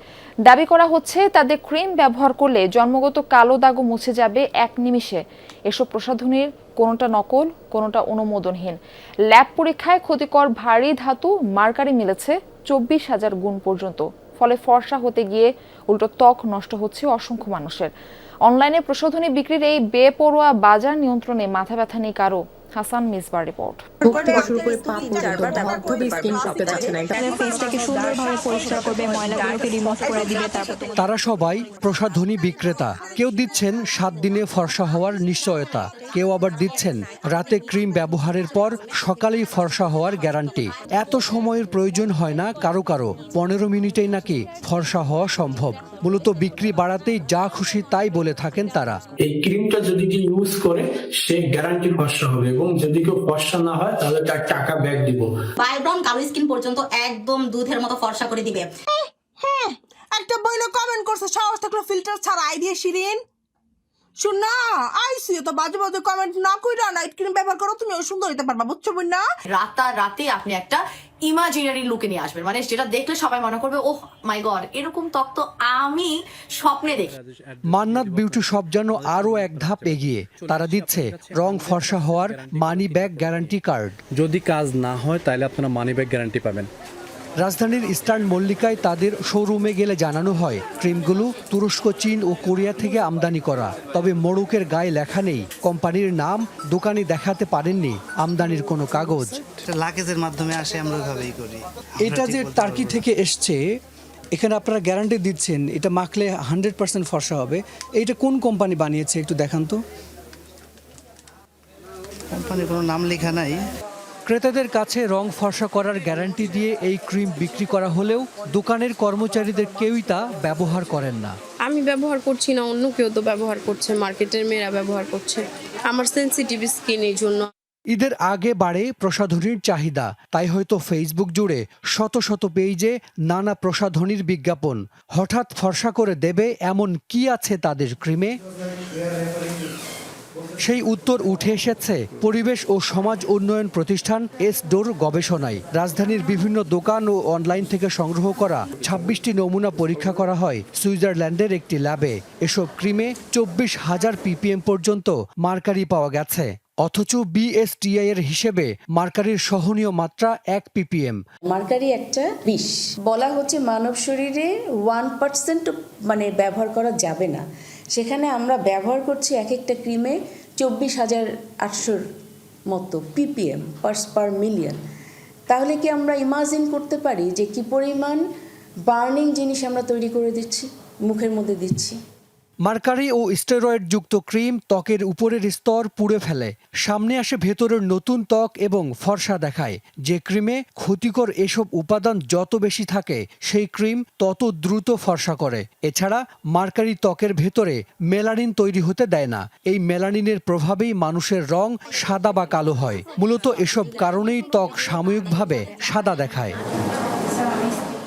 Speaker 1: দাবি করা হচ্ছে তাদের ক্রিম ব্যবহার করলে জন্মগত কালো দাগও মুছে যাবে 1 নিমিষে। এসব প্রসাধনীর কোনোটা নকল, কোনোটা অনুমোদনহীন। ল্যাব পরীক্ষায় ক্ষতিকর ভারী ধাতু মার্কারি মিলেছে 24,000 গুণ পর্যন্ত। ফলে ফর্সা হতে গিয়ে উল্টো ত্বক নষ্ট হচ্ছে অসংখ্য মানুষের। অনলাইনে প্রসাধনী বিক্রির এই বেপরোয়া বাজার নিয়ন্ত্রণে মাথা ব্যথা নেই কারো। হাসান মিসবার রিপোর্ট।
Speaker 21: তারা সবাই প্রসাধনী বিক্রেতা। কেউ দিচ্ছেন 7 দিনে ফর্সা হওয়ার নিশ্চয়তা, কেউ আবার দিচ্ছেন রাতে ক্রিম ব্যবহারের পর সকালেই ফর্সা হওয়ার গ্যারান্টি। এত সময়ের প্রয়োজন হয় না কারো কারো, 15 মিনিটেই নাকি ফর্সা হওয়া সম্ভব। মূলত বিক্রি বাড়াতেই যা খুশি তাই বলে থাকেন তারা।
Speaker 22: এই ক্রিমটা যদি কেউ ইউজ করে সে গ্যারান্টি ফর্সা হবে, এবং যদি কেউ ফর্সা না হয় তাহলে তার টাকা ব্যাক দিব।
Speaker 23: বাইব্রাউন কালো স্কিন পর্যন্ত একদম দুধের মতো ফর্সা করে দিবে।
Speaker 13: একটা বইলে কমেন্ট করছে সাহস থাকলে ফিল্টার ছাড়া আই দিয়ে শিরিন শুন না আইসি তো বাজে বাজে কমেন্ট না কইরা নাইট ক্রিম ব্যবহার করো, তুমিও সুন্দর হইতে পারবা, বুঝছো না?
Speaker 23: রাতে আপনি একটা ইমাজিনারি লুকে নিয়ে আসবেন, মানে যেটা দেখলে সবাই মনে করবে ওহ মাই গড এরকম ত্বক তো আমি স্বপ্নে দেখি।
Speaker 21: মান্নাত বিউটি শপ যেন আরো এক ধাপ এগিয়ে। তারা দিচ্ছে রং ফর্সা হওয়ার মানি ব্যাগ গ্যারান্টি কার্ড।
Speaker 24: যদি কাজ না হয় তাহলে আপনারা মানি ব্যাগ গ্যারান্টি পাবেন।
Speaker 21: রাজধানীর ইস্টার্ন মল্লিকায় তাদের শোরুমে গেলে জানানো হয় ক্রিমগুলো তুরস্ক, চীন ও কোরিয়া থেকে আমদানি করা। তবে মোড়কের গায়ে লেখা নেই কোম্পানির নাম, দোকানি দেখাতে পারেননি আমদানির কোনো কাগজ।
Speaker 25: লাগেজের মাধ্যমে আসে, আমরা ওইভাবেই করি।
Speaker 21: এটা যে টার্কি থেকে এসছে, এখানে আপনারা গ্যারান্টি দিচ্ছেন এটা মাখলে 100% ফর্সা হবে, এইটা কোন কোম্পানি বানিয়েছে একটু দেখান তো।
Speaker 25: কোম্পানির কোনো নাম লেখা নাই।
Speaker 21: ক্রেতাদের কাছে রং ফর্সা করার গ্যারান্টি দিয়ে এই ক্রিম বিক্রি করা হলেও দোকানের কর্মচারীদের কেউই তা ব্যবহার করেন না।
Speaker 26: আমি ব্যবহার করছি না, অন্য কেউ তো ব্যবহার করছে, মার্কেটের মেয়েরা ব্যবহার করছে। আমার সেনসিটিভ স্কিন, এই জন্য।
Speaker 21: ঈদের আগে বাড়ে প্রসাধনীর চাহিদা, তাই হয়তো ফেসবুক জুড়ে শত শত পেজে নানা প্রসাধনীর বিজ্ঞাপন। হঠাৎ ফর্সা করে দেবে এমন কি আছে তাদের ক্রিমে? সেই উত্তর উঠে এসেছে পরিবেশ ও সমাজ উন্নয়ন প্রতিষ্ঠান এসডোর গবেষণায়। রাজধানীর বিভিন্ন দোকান ও অনলাইন থেকে সংগ্রহ করা 26টি নমুনা পরীক্ষা করা হয় সুইজারল্যান্ডের একটি ল্যাবে। এসব ক্রিমে 24,000 ppm পর্যন্ত মার্কারি পাওয়া গেছে। অথচ বিএসটিআই এর হিসেবে মার্কারির সহনীয় মাত্রা 1 ppm।
Speaker 27: মার্কারি একটা বিষ, বলা হচ্ছে মানব শরীরে 1% মানে ব্যবহার করা যাবে না। সেখানে আমরা ব্যবহার করছি এক একটা ক্রিমে 24,800 মতো ppm পার মিলিয়ন। তাহলে কি আমরা ইমাজিন করতে পারি যে কি পরিমাণ বার্নিং জিনিস আমরা তৈরি করে দিচ্ছি, মুখের মধ্যে দিচ্ছি?
Speaker 21: মার্কারি ও স্টেরয়েড যুক্ত ক্রিম ত্বকের উপরের স্তর পুড়ে ফেলে, সামনে আসে ভেতরের নতুন ত্বক এবং ফর্সা দেখায়। যে ক্রিমে ক্ষতিকর এসব উপাদান যত বেশি থাকে সেই ক্রিম তত দ্রুত ফর্সা করে। এছাড়া মার্কারি ত্বকের ভেতরে মেলানিন তৈরি হতে দেয় না। এই মেলানিনের প্রভাবেই মানুষের রং সাদা বা কালো হয়। মূলত এসব কারণেই ত্বক সাময়িকভাবে সাদা দেখায়।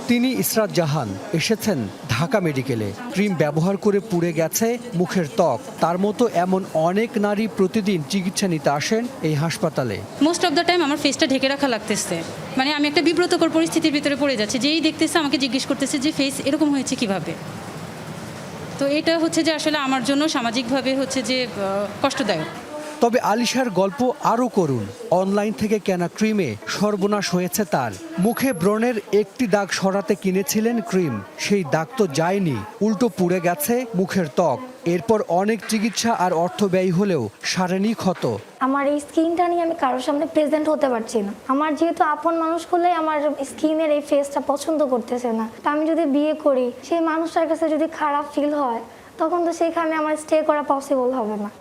Speaker 21: তিনি ইসরাত জাহান এসেছেন ঢাকা মেডিকেলে। ক্রিম ব্যবহার করে পুড়ে গেছে মুখের ত্বক। তার মতো এমন অনেক নারী প্রতিদিন চিকিৎসা নিতে আসেন এই হাসপাতালে।
Speaker 28: মোস্ট অফ দ্য টাইম আমার ফেসটা ঢেকে রাখা লাগতেছে, মানে আমি একটা বিব্রতকর পরিস্থিতির ভিতরে পড়ে যাচ্ছি। যেই দেখতেছে আমাকে জিজ্ঞেস করতেছে যে ফেস এরকম হয়েছে কিভাবে। তো এটা হচ্ছে যে আসলে আমার জন্য সামাজিকভাবে হচ্ছে যে কষ্টদায়ক।
Speaker 21: তবে আলিশার গল্প আরও করুন। অনলাইন থেকে কেনা ক্রিমে সর্বনাশ হয়েছে তার। মুখে ব্রণের একটি দাগ সরাতে কিনেছিলেন ক্রিম, সেই দাগ তো যায়নি, উল্টো পুড়ে গেছে মুখের ত্বক। এরপর অনেক চিকিৎসা আর অর্থ ব্যয় হলেও সারেনি ক্ষত।
Speaker 29: আমার এই স্কিনটা নিয়ে আমি কারোর সামনে প্রেজেন্ট হতে পারছি না। আমার যেহেতু আপন মানুষগুলো আমার স্কিনের এই ফেসটা পছন্দ করতেছে না, তা আমি যদি বিয়ে করি সেই মানুষটার কাছে যদি খারাপ ফিল হয় তখন তো সেখানে আমার স্টে করা পসিবল হবে না।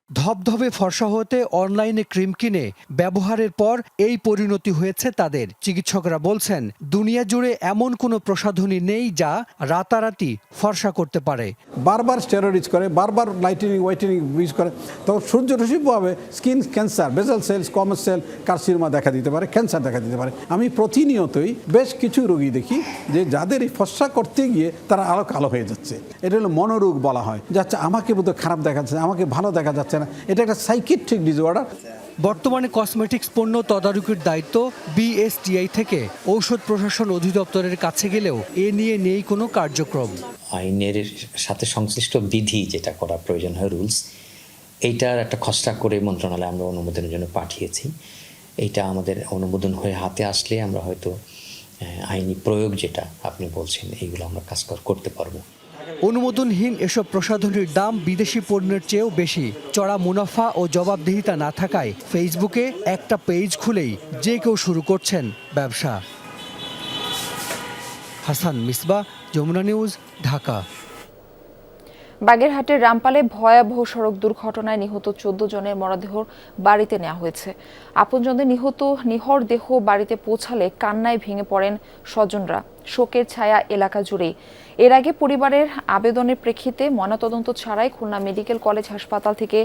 Speaker 21: ধবধবে ফর্সা হতে অনলাইনে ক্রিম কিনে ব্যবহারের পর এই পরিণতি হয়েছে তাদের। চিকিৎসকরা বলছেন দুনিয়া জুড়ে এমন কোনো প্রসাধনী নেই যা রাতারাতি ফর্সা করতে পারে।
Speaker 30: বারবার স্টেরয়েড ইউজ করে, বারবার লাইটেনিং ওয়াইটেনিং ইউজ করে, তখন সূর্যরশ্মি প্রভাবে skin cancer, basal cells, squamous cell carcinoma দেখা দিতে পারে, ক্যান্সার দেখা দিতে পারে। আমি প্রতিনিয়তই বেশ কিছু রোগী দেখি যে যাদের এই ফর্সা করতে গিয়ে তারা আরও কালো হয়ে যাচ্ছে। এটা হলো মনোরোগ বলা হয়, যাচ্ছে আমাকে বোধহয় খারাপ দেখা যাচ্ছে, আমাকে ভালো দেখা যাচ্ছে না। এটা একটা সাইকিয়াট্রিক ডিসঅর্ডার।
Speaker 21: বর্তমানে কসমেটিক্স পণ্য তদারকির দায়িত্ব বিএসটিআই থেকে ঔষধ প্রশাসন অধিদপ্তরের কাছে গেলেও এ নিয়ে নেই কোনো কার্যক্রম।
Speaker 31: আইনের সাথে সংশ্লিষ্ট বিধি যেটা করা প্রয়োজন হয়, রুলস, এইটার একটা খসড়া করে মন্ত্রণালয়ে আমরা অনুমোদনের জন্য পাঠিয়েছি। এইটা আমাদের অনুমোদন হয়ে হাতে আসলে আমরা হয়তো আইনি প্রয়োগ যেটা আপনি বলছেন এইগুলো আমরা কাজ করতে পারবো।
Speaker 21: অনুমোদনহীন এসব প্রসাধনীর দাম বিদেশি পণ্যের চেয়েও বেশি। চড়া মুনাফা ও জবাবদিহিতা না থাকায় ফেসবুকে একটা পেজ খুলেই যে কেউ শুরু করছেন ব্যবসা। হাসান মিসবাহ, যমুনা নিউজ, ঢাকা।
Speaker 1: বাগেরহাটের রামপালে ভয়াবহ সড়ক দুর্ঘটনায় নিহত 14 জনের মরদেহ বাড়িতে নেওয়া হয়েছে। আপনজনদের নিহর দেহ বাড়িতে পৌঁছালে কান্নায় ভেঙে পড়েন স্বজনরা। শোকের ছায়া এলাকা জুড়েই। এর আগে পরিবারের আবেদনের প্রেক্ষিতে ময়নাতদন্ত ছাড়াই খুলনা মেডিকেল কলেজ হাসপাতাল থেকে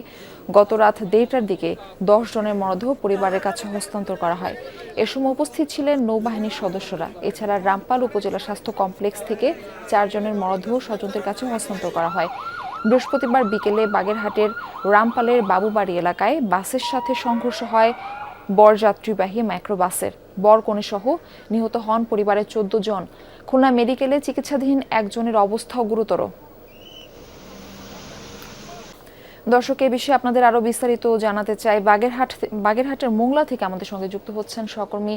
Speaker 1: গত রাত 1:30টার দিকে 10 জনের মরদেহ পরিবারের কাছে হস্তান্তর করা হয়। এ সময় উপস্থিত ছিলেন নৌবাহিনীর সদস্যরা। এছাড়া রামপাল উপজেলা স্বাস্থ্য কমপ্লেক্স থেকে 4 জনের মরদেহ স্বজনদের কাছে হস্তান্তর করা হয়। বৃহস্পতিবার বিকেলে বাগেরহাটের রামপালের বাবুবাড়ি এলাকায় বাসের সাথে সংঘর্ষ হয় বরযাত্রীবাহী মাইক্রোবাসের। বরকনে সহ নিহত হন পরিবারের 14 জন। খুলনা মেডিকেলে চিকিৎসাধীন একজনের অবস্থাও গুরুতর। দর্শক, এই বিষয়ে আপনাদের আরো বিস্তারিত জানাতে চাই। বাগেরহাটের মোংলা থেকে আমাদের সঙ্গে যুক্ত হচ্ছেন সহকর্মী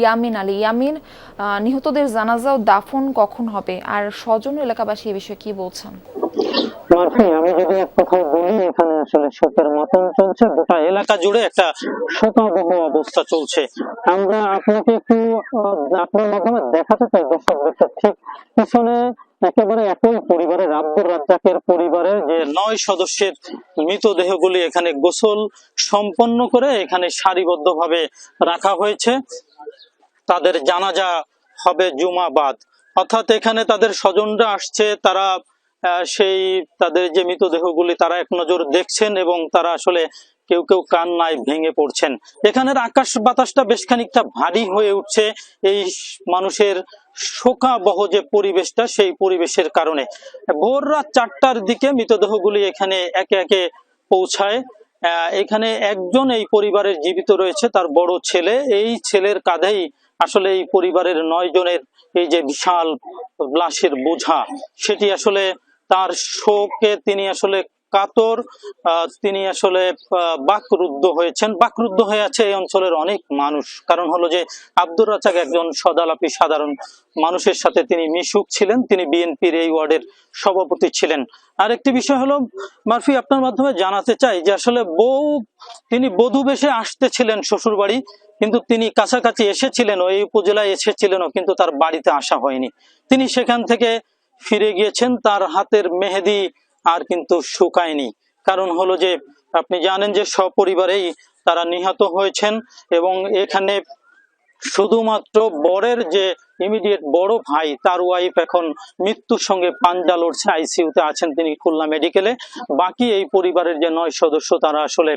Speaker 1: ইয়ামিন আলী। ইয়ামিন, নিহতদের জানাজা ও দাফন কখন হবে, আর স্বজন এলাকাবাসী এই বিষয়ে কি বলছেন?
Speaker 2: আমি যদি এক কথা বলি, এখানে আসলে শোকের মতন চলছে, গোটা এলাকা জুড়ে একটা শোকাবহ অবস্থা চলছে। আমরা আপনাকে একটু আপনার মাধ্যমে দেখাতে চাই দর্শক, ঠিক পিছনে একেবারে একই পরিবারের আব্দুর রাজ্জাকের পরিবারের যে 9 সদস্যের মৃতদেহগুলি এখানে গোসল সম্পন্ন করে এখানে সারিবদ্ধভাবে রাখা হয়েছে। তাদের জানাজা হবে জুমাবাদ, অর্থাৎ এখানে তাদের স্বজনরা আসছে, তারা সেই তাদের যে মৃতদেহগুলি তারা এক নজর দেখছেন এবং তারা আসলে কেউ কেউ কান্নায় ভেঙে পড়ছেন। এখানের আকাশ বাতাসটা বেশ খানিকটা ভারী হয়ে উঠছে এই মানুষের শোকাবহ যে পরিবেশটা, সেই পরিবেশের কারণে। ভোর রাত 4টার দিকে মৃতদেহগুলি এখানে একে একে পৌঁছায়। এখানে একজন এই পরিবারের জীবিত রয়েছে, তার বড় ছেলে। এই ছেলের কাঁধেই আসলে এই পরিবারের 9 জনের এই যে বিশাল লাশের বোঝা, সেটি আসলে তার শোকে তিনি আসলে কাতর, তিনি আসলে বাকরুদ্ধ হয়েছেন। বাকরুদ্ধ হয়ে আছে এই অঞ্চলের অনেক মানুষ। কারণ হলো যে আব্দুর রাজ্জাক একজন সদালাপী সাধারণ মানুষের সাথে তিনি মিশুক ছিলেন, তিনি বিএনপির এই ওয়ার্ডের সভাপতি ছিলেন। আর একটি বিষয় হলো মারফি, আপনার মাধ্যমে জানাতে চাই যে আসলে তিনি বধূ বেশে আসতেছিলেন শ্বশুর বাড়ি, কিন্তু তিনি কাছাকাছি এসেছিলেন, ওই উপজেলায় এসেছিলেন, কিন্তু তার বাড়িতে আসা হয়নি। তিনি সেখান থেকে ফিরে গিয়েছেন, তার হাতের মেহেদি আর কিন্তু শুকায়নি। কারণ হলো যে আপনি জানেন যে সপরিবারেই তারা নিহত হয়েছেন এবং এখানে শুধুমাত্র বরের যে ইমিডিয়েট বড় ভাই, তার ওয়াইফ এখন মৃত্যুর সঙ্গে পাঞ্জা লড়ছে, আইসিইউতে আছেন তিনি খুলনা মেডিকেলে। বাকি এই পরিবারের যে 9 সদস্য তারা আসলে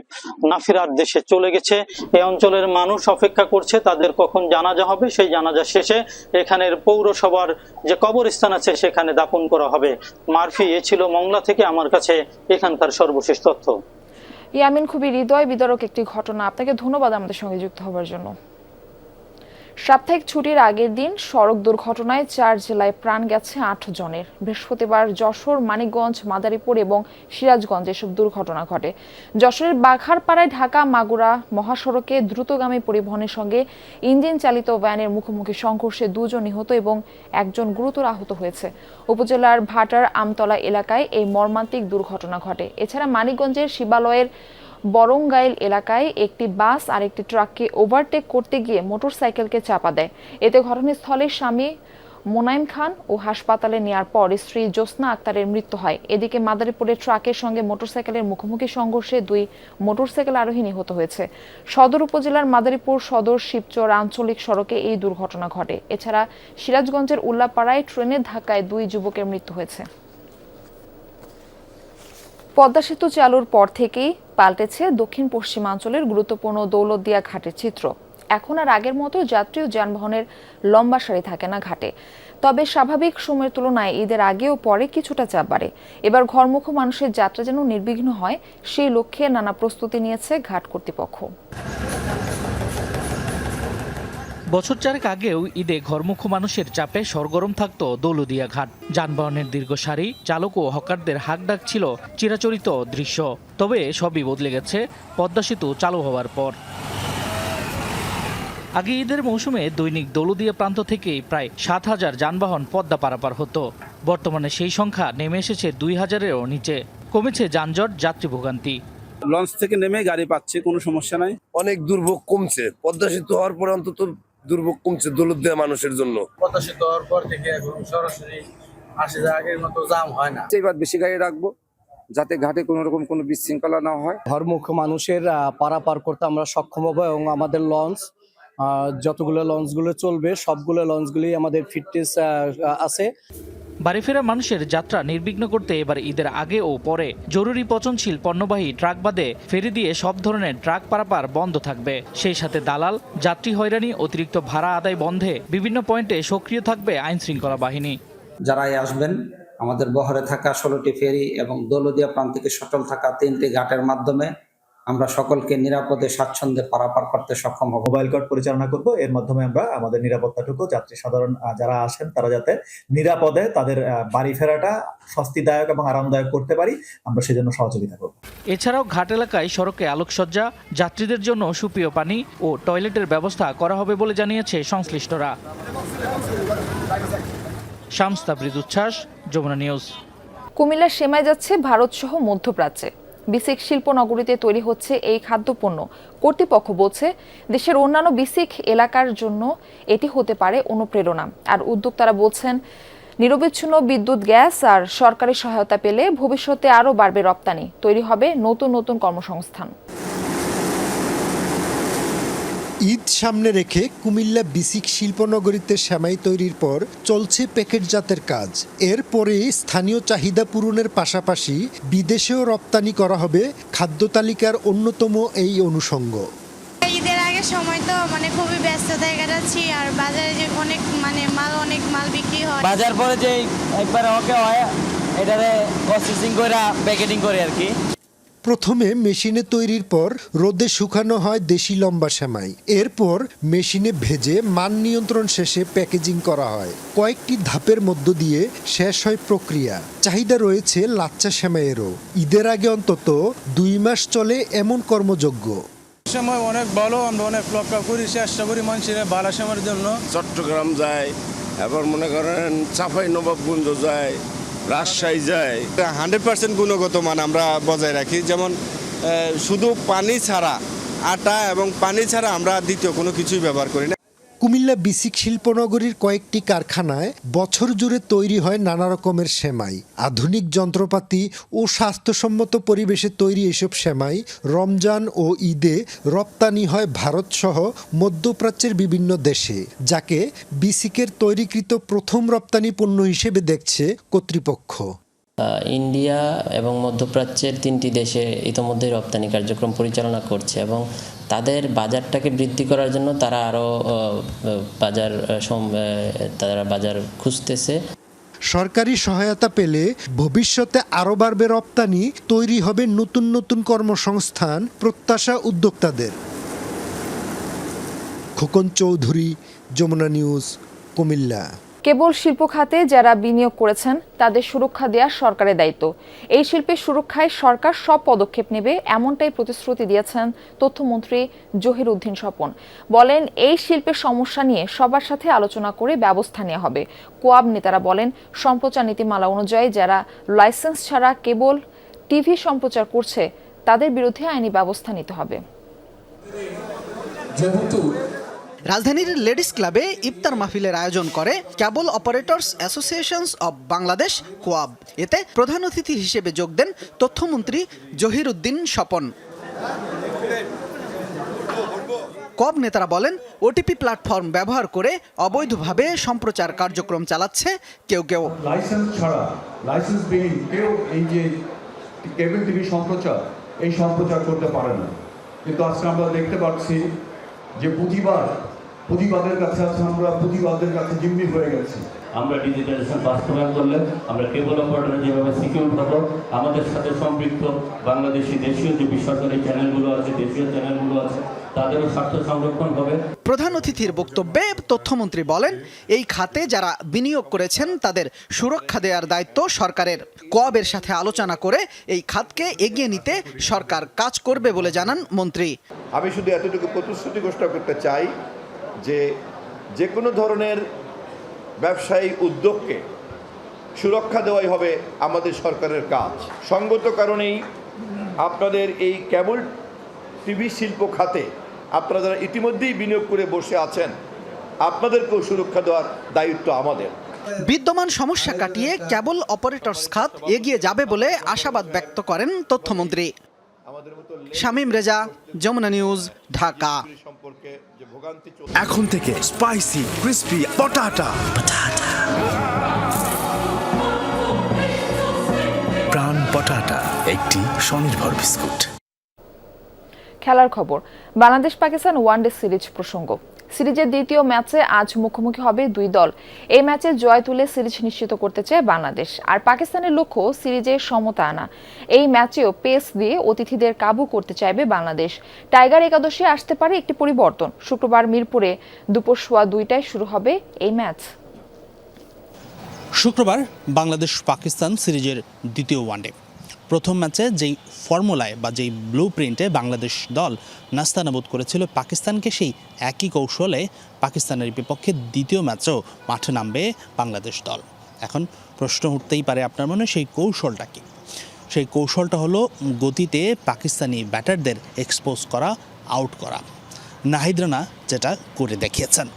Speaker 2: নাফিরার দেশে চলে গেছে। এই অঞ্চলের মানুষ অপেক্ষা করছে তাদের কখন জানাজা হবে, সেই জানাজা শেষে এখানের পৌরসভার যে কবরস্থান আছে সেখানে দাফন করা হবে। মারফি, এ ছিল মংলা থেকে আমার কাছে এখানকার সর্বশেষ তথ্য।
Speaker 1: ইয়ামিন, খুবই হৃদয় বিদারক একটি ঘটনা। আপনাকে ধন্যবাদ আমাদের সঙ্গে যুক্ত হওয়ার জন্য। সাপ্তাহিক ছুটির আগের দিন সড়ক দুর্ঘটনায় 4 জেলায় প্রাণ গেছে 8 জনের। বৃহস্পতিবার যশোর, মানিকগঞ্জ, মাদারীপুর এবং সিরাজগঞ্জ এসব দুর্ঘটনা ঘটে। যশোরের বাঘারপাড়ায় ঢাকা মাগুরা মহাসড়কে দ্রুতগামী পরিবহনের সঙ্গে ইঞ্জিন চালিত ভ্যানের মুখোমুখি সংঘর্ষে 2 জন নিহত এবং 1 জন গুরুতর আহত হয়েছে। উপজেলার ভাটার আমতলা এলাকায় এই মর্মান্তিক দুর্ঘটনা ঘটে। এছাড়া মানিকগঞ্জের শিবালয়ের বরঙ্গাইল এলাকায় একটি বাস আর একটি ট্রাককে ওভারটেক করতে গিয়ে মোটরসাইকেলকে চাপা দেয়। এতে ঘটনাস্থলে স্বামী মোনাইম খান ও হাসপাতালে নেয়ার পর স্ত্রী জ্যোৎস্না আক্তারের মৃত্যু হয়। এদিকে মাদারীপুরে ট্রাকের সঙ্গে মোটরসাইকেলের মুখোমুখি সংঘর্ষে 2 মোটরসাইকেল আরোহী নিহত হয়েছে। সদর উপজেলার মাদারীপুর সদর শিবচর আঞ্চলিক সড়কে এই দুর্ঘটনা ঘটে। এছাড়া সিরাজগঞ্জের উল্লাপাড়ায় ট্রেনের ধাক্কায় 2 যুবকের মৃত্যু হয়েছে। পদ্মা সেতু চালুর পর থেকেই পাল্টেছে দক্ষিণ পশ্চিমাঞ্চলের গুরুত্বপূর্ণ দৌলতদিয়া ঘাটের চিত্র। এখন আর আগের মতো যাত্রী ও যানবাহনের লম্বা সারি থাকে না ঘাটে। তবে স্বাভাবিক সময়ের তুলনায় ঈদের আগে ও পরে কিছুটা চাপ বাড়ে। এবার ঘরমুখো মানুষের যাত্রা যেন নির্বিঘ্ন হয়, সেই লক্ষ্যে নানা প্রস্তুতি নিয়েছে ঘাট কর্তৃপক্ষ।
Speaker 3: বছর 4 আগেও ঈদে ঘরমুখো মানুষের চাপে সরগরম থাকত দৌলতদিয়া ঘাট। যানবাহনের দীর্ঘ সারি, চালক ও হকারদের হাঁকডাক ছিল চিরাচরিত দৃশ্য। তবে সবই বদলে গেছে পদ্মা সেতু চালু হওয়ার পর। আগে ঈদের মৌসুমে দৈনিক দৌলতদিয়া প্রান্ত থেকে প্রায় 7,000 যানবাহন পদ্মা পারাপার হতো। বর্তমানে সেই সংখ্যা নেমে এসেছে 2,000-এরও নিচে। কমেছে যানজট, যাত্রী ভোগান্তি।
Speaker 4: লঞ্চ থেকে নেমে গাড়ি পাচ্ছে, কোনো সমস্যা নাই।
Speaker 5: অনেক দুর্ভোগ কমছে, পদ্মা সেতু হওয়ার পর অন্তত দুর্ভোগ কমছে দৌলতদিয়া মানুষের জন্য।
Speaker 4: পদ্মা সেতু হওয়ার পর থেকে এখন সরাসরি আসে, আগের মতো জাম হয় না।
Speaker 5: এবার বেশি গাড়ি রাখবো যাতে ঘাটে কোনো রকম কোনো বিশৃঙ্খলা না হয়।
Speaker 19: ঘরমুখ মানুষের পারাপার করতে আমরা সক্ষম হব এবং আমাদের লঞ্চ যতগুলো লঞ্চগুলো চলবে সবগুলো লঞ্চগুলি আমাদের ফিটনেস আছে।
Speaker 3: বাড়ি ফেরা মানুষের যাত্রা নির্বিঘ্ন করতে এবার ঈদের আগে ও পরে জরুরি পচনশীল পণ্যবাহী ট্রাক বাদে ফেরি দিয়ে সব ধরনের ট্রাক পারাপার বন্ধ থাকবে। সেই সাথে দালাল, যাত্রী হয়রানি, অতিরিক্ত ভাড়া আদায় বন্ধে বিভিন্ন পয়েন্টে সক্রিয় থাকবে আইন শৃঙ্খলা বাহিনী।
Speaker 6: যারাই আসবেন আমাদের বহরে থাকা 16টি ফেরি এবং দৌলতদিয়া প্রান্তিকে শটল থাকা 3টি ঘাটের মাধ্যমে আমরা সকলকে নিরাপদে স্বাচ্ছন্দ্যে পারাপার করতে সক্ষম হব।
Speaker 7: মোবাইল কোর্ট পরিচালনা করব, এর মাধ্যমে আমরা আমাদের নিরাপত্তাটুকু যাত্রী সাধারণ যারা আসেন তারা যাতে নিরাপদে তাদের বাড়ি ফেরাটা স্বস্তিদায়ক এবং আরামদায়ক করতে পারি, আমরা সেজন্য সহযোগিতা করব।
Speaker 3: এছাড়াও ঘাট এলাকায় সড়কে আলোকসজ্জা, যাত্রীদের জন্য সুপেয় পানি ও টয়লেটের ব্যবস্থা করা হবে বলে জানিয়েছে সংশ্লিষ্টরা। শামস তাবরিজ উচ্ছ্বাস, যমুনা নিউজ।
Speaker 1: কুমিল্লার সেমাই যাচ্ছে ভারত সহ মধ্যপ্রাচ্যে। বিসিক শিল্পনগরীতে তৈরি হচ্ছে এই খাদ্যপণ্য। কর্তৃপক্ষ বলছে দেশের অন্যান্য বিসিক এলাকার জন্য এটি হতে পারে অনুপ্রেরণা। আর উদ্যোক্তারা বলছেন নিরবিচ্ছিন্ন বিদ্যুৎ, গ্যাস আর সরকারি সহায়তা পেলে ভবিষ্যতে আরও বাড়বে রপ্তানি, তৈরি হবে নতুন নতুন কর্মসংস্থান।
Speaker 8: ঈদ সামনে রেখে কুমিল্লা বিসিক শিল্পনগরীতে সেমাই তৈরির পর চলছে প্যাকেটজাতের কাজ। এরপরে স্থানীয় চাহিদা পূরণের পাশাপাশি বিদেশেও রপ্তানি করা হবে খাদ্য তালিকার অন্যতম এই অনুষঙ্গ।
Speaker 9: ঈদের আগে সময় তো খুবই ব্যস্ততায় কাটাচ্ছি, আর বাজারে যে অনেক অনেক মাল বিক্রি হয়।
Speaker 10: বাজার পরে যে একবার ওকে হয় এটারে প্রসেসিং করে প্যাকেটিং করে আর কি।
Speaker 8: প্রথমে মেশিনে তৈরির পর রোদে শুকানো হয় দেশি লম্বা সেমাই। এরপর মেশিনে ভেজে মান নিয়ন্ত্রণ শেষে প্যাকেজিং করা হয়। কয়েকটি ধাপের মধ্য দিয়ে শেষ হয় প্রক্রিয়া। চাহিদা রয়েছে লাচ্চা সেমাইয়েরও। ঈদের আগে অন্তত 2 মাস চলে এমন কর্মযজ্ঞ।
Speaker 4: সময় অনেক ভালো, আমরা অনেক লক্ষ্য করি, চেষ্টা করি মানুষের ভালো সময়ের জন্য।
Speaker 5: চট্টগ্রাম যায়, এবার মনে করেন চাঁপাইনবাবগঞ্জ যায়, রাজশাহী যায়।
Speaker 7: 100% গুণগত মান আমরা বজায় রাখি। যেমন শুধু পানি ছাড়া, আটা এবং পানি ছাড়া আমরা দ্বিতীয় কোনো কিছুই ব্যবহার করি না।
Speaker 8: কুমিল্লা বিসিক শিল্পনগরীর কয়েকটি কারখানায় বছর জুড়ে তৈরি হয় নানা রকমের সেমাই। আধুনিক যন্ত্রপাতি ও স্বাস্থ্যসম্মত পরিবেশে তৈরি এসব সেমাই রমজান ও ঈদে রপ্তানি হয় ভারত সহ মধ্যপ্রাচ্যের বিভিন্ন দেশে, যাকে বিসিকের তৈরিকৃত প্রথম রপ্তানি পণ্য হিসেবে দেখছে কর্তৃপক্ষ।
Speaker 11: ইন্ডিয়া এবং মধ্যপ্রাচ্যের 3টি দেশে ইতোমধ্যে রপ্তানি কার্যক্রম পরিচালনা করছে এবং তাদের বাজারটাকে বৃদ্ধি করার জন্য তারা আরও বাজার খুঁজতেছে।
Speaker 8: সরকারি সহায়তা পেলে ভবিষ্যতে আরও বাড়বে রপ্তানি, তৈরি হবে নতুন নতুন কর্মসংস্থান, প্রত্যাশা উদ্যোক্তাদের। খোকন চৌধুরী, যমুনা নিউজ, কুমিল্লা।
Speaker 1: কেবল শিল্প খাতে যারা বিনিয়োগ করেছেন তাদের সুরক্ষা দেওয়া সরকারের দায়িত্ব। এই শিল্পের সুরক্ষায় সরকার সব পদক্ষেপ নেবে, এমনটাই প্রতিশ্রুতি দিয়েছেন তথ্যমন্ত্রী জহির উদ্দিন স্বপন। বলেন এই শিল্পের সমস্যা নিয়ে সবার সাথে আলোচনা করে ব্যবস্থা নেওয়া হবে। কোয়াব নেতারা বলেন সম্প্রচার নীতিমালা অনুযায়ী যারা লাইসেন্স ছাড়া কেবল টিভি সম্প্রচার করছে তাদের বিরুদ্ধে আইনি ব্যবস্থা নিতে হবে।
Speaker 12: রাজধানীর লেডিস ক্লাবে ইফতার মাহফিলের আয়োজন করে কেবল অপারেটরস অ্যাসোসিয়েশনস অব বাংলাদেশ, কোয়াব। এতে প্রধান অতিথি হিসেবে যোগ দেন তথ্যমন্ত্রী জহির উদ্দিন স্বপন। কোয়াব নেতারা বলেন ওটিপি প্ল্যাটফর্ম ব্যবহার করে অবৈধভাবে সম্প্রচার কার্যক্রম চালাচ্ছে কেউ কেউ।
Speaker 14: লাইসেন্স ছাড়া, লাইসেন্সবিহীন কেউ এই যে কেবল টিভি সম্প্রচার করতে পারে না। কিন্তু আজকে আমরা দেখতে পাচ্ছি যে পুঁজিবাদের কাছে আমরা পুঁজিবাদের কাছে জিম্মি হয়ে গেছি।
Speaker 15: আমরা ডিজিটালাইজেশন বাস্তবায়ন করলে আমরা কেবল অপারেটর যেভাবে সিকিউর হবো, আমাদের সাথে সম্পৃক্ত বাংলাদেশি দেশীয় যে বেসরকারি চ্যানেলগুলো আছে, দেশীয় চ্যানেলগুলো আছে, তাদেরও স্বার্থ সংরক্ষণ হবে।
Speaker 12: প্রধান অতিথির বক্তব্যে তথ্যমন্ত্রী বলেন এই খাতে যারা বিনিয়োগ করেছেন তাদের সুরক্ষা দেওয়ার দায়িত্ব সরকারের। কোয়াবের সাথে আলোচনা করে এই খাতকে এগিয়ে নিতে সরকার কাজ করবে বলে জানান মন্ত্রী।
Speaker 7: আমি শুধু এতটুকু প্রতিশ্রুতি ঘোষণা করতে চাই
Speaker 14: যে কোনো ধরনের ব্যবসায়ী উদ্যোগকে সুরক্ষা দেওয়াই হবে আমাদের সরকারের কাজ। সঙ্গত কারণেই আপনাদের এই কেবল টিভি শিল্প খাতে আপনারা যারা ইতিমধ্যেই বিনিয়োগ করে বসে আছেন, আপনাদেরকেও সুরক্ষা দেওয়ার দায়িত্ব আমাদের।
Speaker 12: বিদ্যমান সমস্যা কাটিয়ে কেবল অপারেটরস খাত এগিয়ে যাবে বলে আশাবাদ ব্যক্ত করেন তথ্যমন্ত্রী। শামীম রেজা, যমুনা নিউজ, ঢাকা।
Speaker 13: এখন থেকে স্পাইসি ক্রিস্পি পটাটা প্রাণ পটাটা একটি স্বনির্ভর বিস্কুট।
Speaker 1: খেলার খবর, বাংলাদেশ পাকিস্তান ওয়ানডে সিরিজ প্রসঙ্গ। সিরিজের দ্বিতীয় ম্যাচে আজ মুখোমুখি হবে দুই দল। এই ম্যাচে জয় তুলে সিরিজ নিশ্চিত করতে চায় বাংলাদেশ, আর পাকিস্তানের লক্ষ্য সিরিজে সমতা আনা। এই ম্যাচেও পেস দিয়ে অতিথিদের কাবু করতে চাইবে বাংলাদেশ। টাইগার একাদশে আসতে পারে একটি পরিবর্তন। শুক্রবার মিরপুরে দুপুর 2:15টায় শুরু হবে এই ম্যাচ।
Speaker 16: শুক্রবার বাংলাদেশ পাকিস্তান সিরিজের দ্বিতীয় ওয়ানডে। প্রথম ম্যাচে যেই ফর্মুলায় বা যেই ব্লু প্রিন্টে বাংলাদেশ দল নাস্তানাবুদ করেছিল পাকিস্তানকে, সেই একই কৌশলে পাকিস্তানের বিপক্ষে দ্বিতীয় ম্যাচেও মাঠে নামবে বাংলাদেশ দল। এখন প্রশ্ন উঠতেই পারে আপনার মনে, সেই কৌশলটা কি? সেই কৌশলটা হলো গতিতে পাকিস্তানি ব্যাটারদের এক্সপোজ করা, আউট করা। নাহিদ রানা যেটা করে দেখিয়েছেন।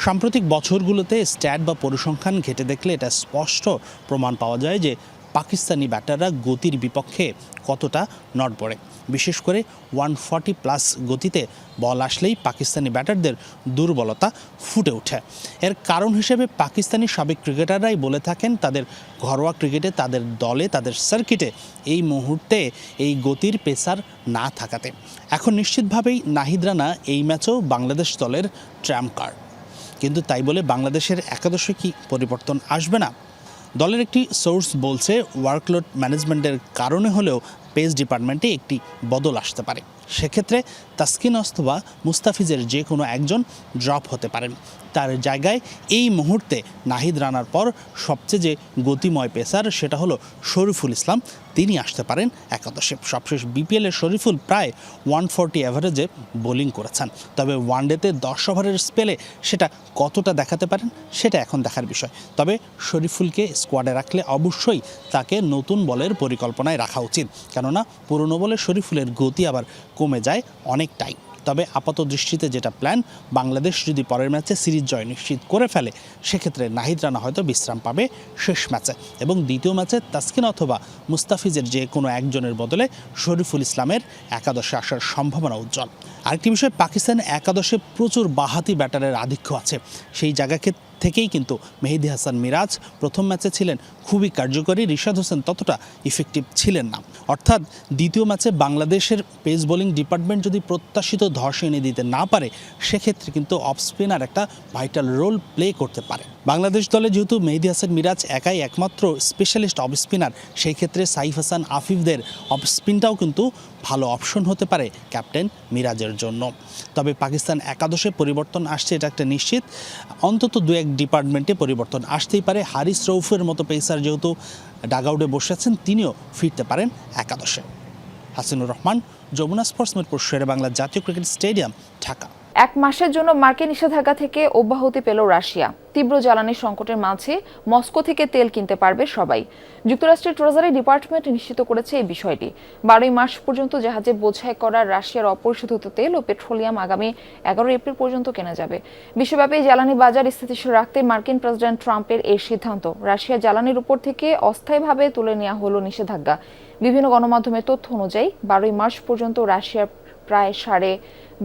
Speaker 16: সাম্প্রতিক বছরগুলোতে স্ট্যাট বা পরিসংখ্যান ঘেঁটে দেখলে এটা স্পষ্ট প্রমাণ পাওয়া যায় যে পাকিস্তানি ব্যাটাররা গতির বিপক্ষে কতটা নড়বড়ে। বিশেষ করে 140+ গতিতে বল আসলেই পাকিস্তানি ব্যাটারদের দুর্বলতা ফুটে ওঠে। এর কারণ হিসেবে পাকিস্তানি সাবেক ক্রিকেটাররাই বলে থাকেন তাদের ঘরোয়া ক্রিকেটে, তাদের দলে, তাদের সার্কিটে এই মুহূর্তে এই গতির পেসার না থাকাতে। এখন নিশ্চিতভাবেই নাহিদ রানা এই ম্যাচেও বাংলাদেশ দলের ট্র্যাম্প কার্ড। কিন্তু তাই বলে বাংলাদেশের একাদশে কি পরিবর্তন আসবে না? দলের একটি সোর্স বলছে ওয়ার্কলোড ম্যানেজমেন্টের কারণে হলেও পেস ডিপার্টমেন্টে একটি বদল আসতে পারে। সেক্ষেত্রে তাসকিন অথবা মুস্তাফিজের যে কোনো একজন ড্রপ হতে পারেন। তার জায়গায় এই মুহূর্তে নাহিদ রানার পর সবচেয়ে যে গতিময় পেসার সেটা হলো শরীফুল ইসলাম, তিনি আসতে পারেন একাদশে। সবশেষ বিপিএলের শরীফুল প্রায় 140 অ্যাভারেজে বোলিং করেছেন, তবে ওয়ানডেতে 10 ওভারের স্পেলে সেটা কতটা দেখাতে পারেন সেটা এখন দেখার বিষয়। তবে শরীফুলকে স্কোয়াডে রাখলে অবশ্যই তাকে নতুন বলের পরিকল্পনায় রাখা উচিত, কেননা পুরনো বলে শরীফুলের গতি আবার কমে যায় অনেকটাই। তবে আপাত দৃষ্টিতে যেটা প্ল্যান, বাংলাদেশ যদি পরের ম্যাচে সিরিজ জয় নিশ্চিত করে ফেলে সেক্ষেত্রে নাহিদ রানা হয়তো বিশ্রাম পাবে শেষ ম্যাচে, এবং দ্বিতীয় ম্যাচে তাসকিন অথবা মুস্তাফিজের যে কোনো একজনের বদলে শরীফুল ইসলামের একাদশে আসার সম্ভাবনা উজ্জ্বল। আরেকটি বিষয়, পাকিস্তান একাদশে প্রচুর বাহাতি ব্যাটারের আধিক্য আছে। সেই জায়গাকে থেকেই কিন্তু মেহেদী হাসান মিরাজ প্রথম ম্যাচে ছিলেন খুবই কার্যকরী, রিশাদ হোসেন ততটা ইফেক্টিভ ছিলেন না। অর্থাৎ দ্বিতীয় ম্যাচে বাংলাদেশের পেস বোলিং ডিপার্টমেন্ট যদি প্রত্যাশিত ধস এনে দিতে না পারে সেক্ষেত্রে কিন্তু অফ স্পিনার একটা ভাইটাল রোল প্লে করতে পারে। বাংলাদেশ দলে যেহেতু মেহেদী হাসান মিরাজ একাই একমাত্র স্পেশালিস্ট অফ স্পিনার, সেই ক্ষেত্রে সাইফ হাসান আফিফদের অফ স্পিনটাও কিন্তু ভালো অপশন হতে পারে ক্যাপ্টেন মিরাজের জন্য। তবে পাকিস্তান একাদশে পরিবর্তন আসছে এটা একটা নিশ্চিত। অন্তত 2-1 ডিপার্টমেন্টে পরিবর্তন আসতেই পারে। হারিস রৌফের মতো পেসার যেহেতু ডাগআউটে বসে আছেন, তিনিও ফিরতে পারেন একাদশে। হাসিনুর রহমান, যমুনা স্পোর্টস, মিরপুর শেরেবাংলা জাতীয় ক্রিকেট স্টেডিয়াম, ঢাকা।
Speaker 1: 1 মাসের জন্য মার্কিন নিষেধাজ্ঞা থেকে অব্যাহতি পেল রাশিয়া। তীব্র জ্বালানি সংকটের মাঝে মস্কো থেকে তেল কিনতে পারবে সবাই। যুক্তরাষ্ট্রের ট্রেজারি ডিপার্টমেন্ট নিশ্চিত করেছে এই বিষয়টি। 12 মার্চ পর্যন্ত জাহাজে বোঝাই করা রাশিয়ার অপরিশোধিত তেল ও পেট্রোলিয়াম আগামী 11 এপ্রিল পর্যন্ত কেনা যাবে। বিশ্বব্যাপী জ্বালানি বাজার স্থিতিশীল রাখতে মার্কিন প্রেসিডেন্ট ট্রাম্পের এই সিদ্ধান্ত। রাশিয়ার জ্বালানির উপর থেকে অস্থায়ীভাবে তুলে নেওয়া হলো নিষেধাজ্ঞা। বিভিন্ন গণমাধ্যমের তথ্য অনুযায়ী 12 মার্চ পর্যন্ত রাশিয়ার প্রায়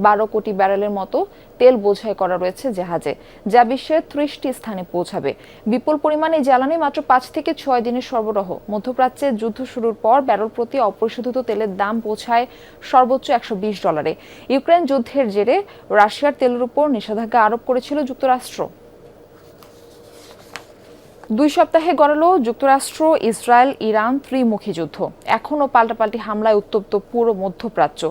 Speaker 1: 12.5 কোটি ব্যারেলের মতো তেল বোঝাই করা রয়েছে জাহাজে, যা বিশ্বের 30টি স্থানে পৌঁছাবে। বিপুল পরিমাণে জ্বালানি মাত্র 5 থেকে 6 দিনের সরবরাহ। মধ্যপ্রাচ্যে যুদ্ধ শুরুর পর ব্যারেল প্রতি অপরিশোধিত তেলের দাম পৌঁছায় সর্বোচ্চ $120। ইউক্রেন যুদ্ধের জেরে রাশিয়ার তেলের উপর নিষেধাজ্ঞা আরোপ করেছিল যুক্তরাষ্ট্র। 2 সপ্তাহে গড়ালো যুক্তরাষ্ট্র, ইসরায়েল, ইরান ত্রিমুখী যুদ্ধ। এখনও পাল্টাপাল্টি হামলায় উত্তপ্ত পুরো মধ্যপ্রাচ্য।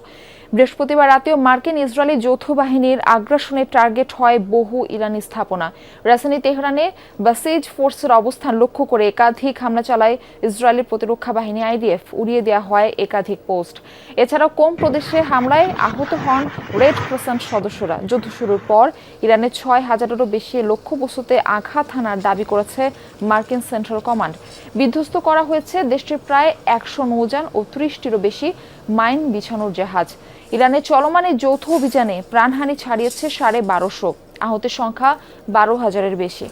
Speaker 1: বৃহস্পতিবার রাতেও মার্কিন ইসরায়েলি যৌথ বাহিনীর আগ্রাসনের টার্গেট হয় বহু ইরানি স্থাপনা। রাজধানী তেহরানে বাসিজ ফোর্সের অবস্থান লক্ষ্য করে একাধিক হামলা চালায় ইসরায়েলি প্রতিরক্ষা বাহিনী IDF। উড়িয়ে দেওয়া হয় একাধিক পোস্ট। এছাড়াও কোম প্রদেশে হামলায় আহত হন রেড ক্রিসেন্ট সদস্যরা। যুদ্ধ শুরুর পর ইরানে 6,000-এরও বেশি লক্ষ্যবস্তুতে আঘাত হানার দাবি করেছে মার্কিন সেন্ট্রাল কমান্ড। বিধ্বস্ত করা হয়েছে দেশটির প্রায় 100 নৌযান ও 30টিরও বেশি মাইন বিছানোর জাহাজ। ইরানের চলমান এই যৌথ অভিযানে প্রাণহানি ছাড়িয়েছে 1250, আহতের সংখ্যা 12,000-এর বেশি।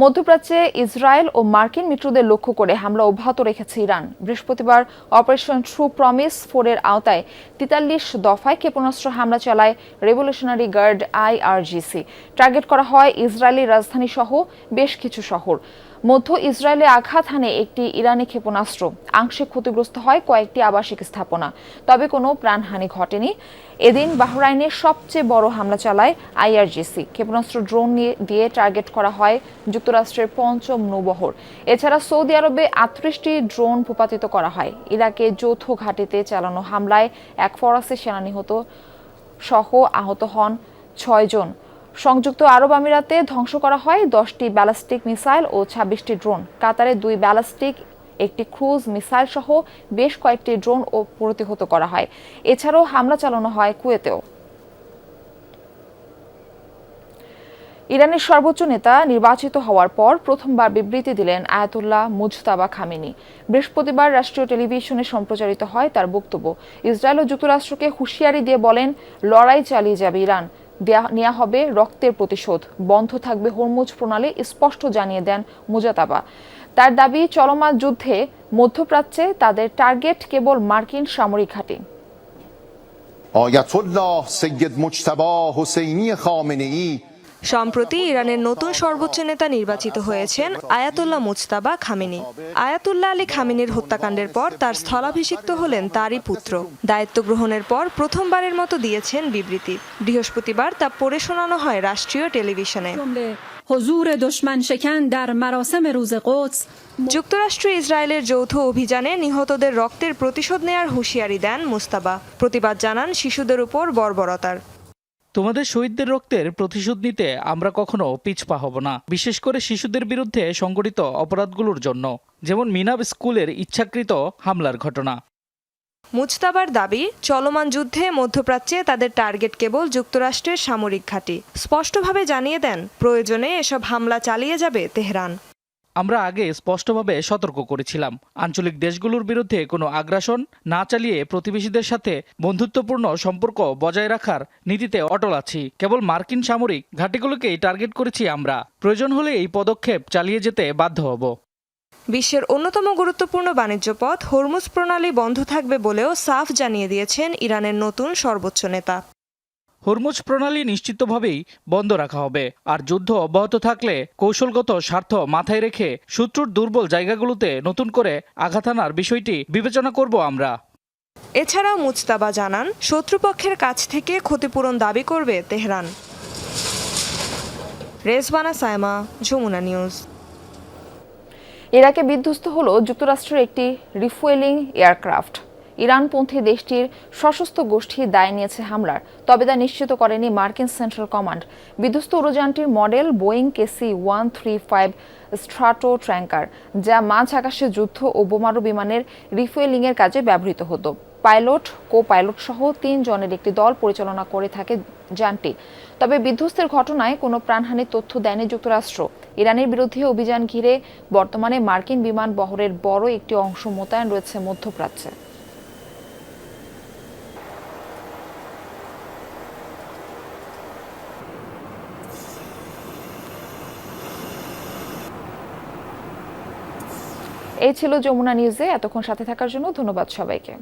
Speaker 1: মধ্যপ্রাচ্যে ইসরায়েল ও মার্কিন মিত্রদের লক্ষ্য করে হামলা অব্যাহত রেখেছে ইরান। বৃহস্পতিবার অপারেশন ট্রু প্রমিস 4 এর আওতায় 43 দফায় ক্ষেপণাস্ত্র হামলা চালায় রেভলিউশনারি গার্ড IRGC। টার্গেট করা হয় ইসরায়েলি রাজধানী সহ বেশ কিছু শহর। মধ্য ইসরায়েলে আঘাত হানে একটি ইরানি ক্ষেপণাস্ত্র। আংশিক ক্ষতিগ্রস্ত হয় কয়েকটি আবাসিক স্থাপনা, তবে কোনো প্রাণহানি ঘটেনি। এদিন বাহরাইনের সবচেয়ে বড় হামলা চালায় IRGC। ক্ষেপণাস্ত্র ড্রোন দিয়ে টার্গেট করা হয় যুক্তরাষ্ট্রের 5ম নৌবহর। এছাড়া সৌদি আরবে 38টি ড্রোন ভূপাতিত করা হয়। ইরাকে যৌথ ঘাঁটিতে চালানো হামলায় এক ফরাসি সেনা নিহত সহ আহত হন 6 জন। সংযুক্ত আরব আমিরাতে ধ্বংস করা হয় 10টি ব্যালিস্টিক মিসাইল ও 26টি ড্রোন। কাতারে 2 ব্যালিস্টিক, একটি ক্রুজ মিসাইল সহ বেশ কয়েকটি ড্রোন ও প্রতিহত করা হয়। এছাড়াও হামলা চালানো হয় কুয়েতেও। ইরানের সর্বোচ্চ নেতা নির্বাচিত হওয়ার পর প্রথমবার বিবৃতি দিলেন আয়াতুল্লাহ মুজতাবা খামেনি। বৃহস্পতিবার রাষ্ট্রীয় টেলিভিশনে সম্প্রচারিত হয় তার বক্তব্য। ইসরায়েল ও যুক্তরাষ্ট্রকে হুঁশিয়ারি দিয়ে বলেন, লড়াই চালিয়ে যাবে ইরান, নেওয়া হবে রক্তের প্রতিশোধ, বন্ধ থাকবে হরমুজ প্রণালী, স্পষ্ট জানিয়ে দেন মুজতাবা। তার দাবি, চলমান যুদ্ধে মধ্যপ্রাচ্যে তাদের টার্গেট কেবল মার্কিন সামরিক ঘাঁটি।
Speaker 17: Ayatollah Seyed Mojtaba Hosseini Khamenei.
Speaker 18: সম্প্রতি ইরানের নতুন সর্বোচ্চ নেতা নির্বাচিত হয়েছেন Ayatollah Mojtaba Khamenei. Ayatollah Ali খামেনির হত্যাকাণ্ডের পর তার স্থলাভিষিক্ত হলেন তারই পুত্র। দায়িত্ব গ্রহণের পর প্রথমবারের মতো দিয়েছেন বিবৃতি। বৃহস্পতিবার তা পড়ে শোনানো হয় রাষ্ট্রীয় টেলিভিশনে। যুক্তরাষ্ট্র ইসরায়েলের যৌথ অভিযানে নিহতদের রক্তের প্রতিশোধ নেয়ার হুঁশিয়ারি দেন মুস্তাবা। প্রতিবাদ জানান শিশুদের উপর বর্বরতার।
Speaker 3: তোমাদের শহীদদের রক্তের প্রতিশোধ নিতে আমরা কখনো পিছপা হব না, বিশেষ করে শিশুদের বিরুদ্ধে সংগঠিত অপরাধগুলোর জন্য, যেমন মিনাব স্কুলের ইচ্ছাকৃত হামলার ঘটনা।
Speaker 18: মুজতাবার দাবি, চলমান যুদ্ধে মধ্যপ্রাচ্যে তাদের টার্গেট কেবল যুক্তরাষ্ট্রের সামরিক ঘাঁটি। স্পষ্টভাবে জানিয়ে দেন, প্রয়োজনে এসব হামলা চালিয়ে যাবে তেহরান।
Speaker 3: আমরা আগে স্পষ্টভাবে সতর্ক করেছিলাম, আঞ্চলিক দেশগুলোর বিরুদ্ধে কোনো আগ্রাসন না চালিয়ে প্রতিবেশীদের সাথে বন্ধুত্বপূর্ণ সম্পর্ক বজায় রাখার নীতিতে অটল আছি। কেবল মার্কিন সামরিক ঘাঁটিগুলোকেই টার্গেট করেছি আমরা। প্রয়োজন হলে এই পদক্ষেপ চালিয়ে যেতে বাধ্য হব।
Speaker 18: বিশ্বের অন্যতম গুরুত্বপূর্ণ বাণিজ্য পথ হরমুজ প্রণালী বন্ধ থাকবে বলেও সাফ জানিয়ে দিয়েছেন ইরানের নতুন সর্বোচ্চ নেতা।
Speaker 3: হরমুজ প্রণালী নিশ্চিতভাবেই বন্ধ রাখা হবে, আর যুদ্ধ অব্যাহত থাকলে কৌশলগত স্বার্থ মাথায় রেখে শত্রুর দুর্বল জায়গাগুলোতে নতুন করে আঘাত হানার বিষয়টি বিবেচনা করব আমরা।
Speaker 18: এছাড়াও মুজতাবা জানান, শত্রুপক্ষের কাছ থেকে ক্ষতিপূরণ দাবি করবে তেহরান। রেজওয়ানা সায়মা, যমুনা নিউজ।
Speaker 1: ইরাকে বিধ্বস্ত হলো যুক্তরাষ্ট্রের একটি রিফুয়েলিং এয়ারক্রাফট। ইরানপন্থী দেশটির সশস্ত্র গোষ্ঠী দায় নিয়েছে হামলার, তবে তা নিশ্চিত করেনি মার্কিন সেন্ট্রাল কমান্ড। বিধ্বস্ত উড়োযানটির মডেল বোয়িং KC-135 স্ট্রাটো ট্র্যাঙ্কার, যা মাঝ আকাশে যুদ্ধ ও বোমারু বিমানের রিফুয়েলিংয়ের কাজে ব্যবহৃত হতো। পাইলট, কো পাইলট সহ 3 জনের একটি দল পরিচালনা করে থাকে যানটি। তবে বিধ্বস্তের ঘটনায় কোনো প্রাণহানির তথ্য দেয়নি যুক্তরাষ্ট্র। ইরানের বিরুদ্ধে অভিযান ঘিরে বর্তমানে মার্কিন বিমান বহরের বড় একটি অংশ মোতায়েন রয়েছে মধ্যপ্রাচ্যে। এই ছিল যমুনা নিউজে। এতক্ষণ সাথে থাকার জন্য ধন্যবাদ সবাইকে।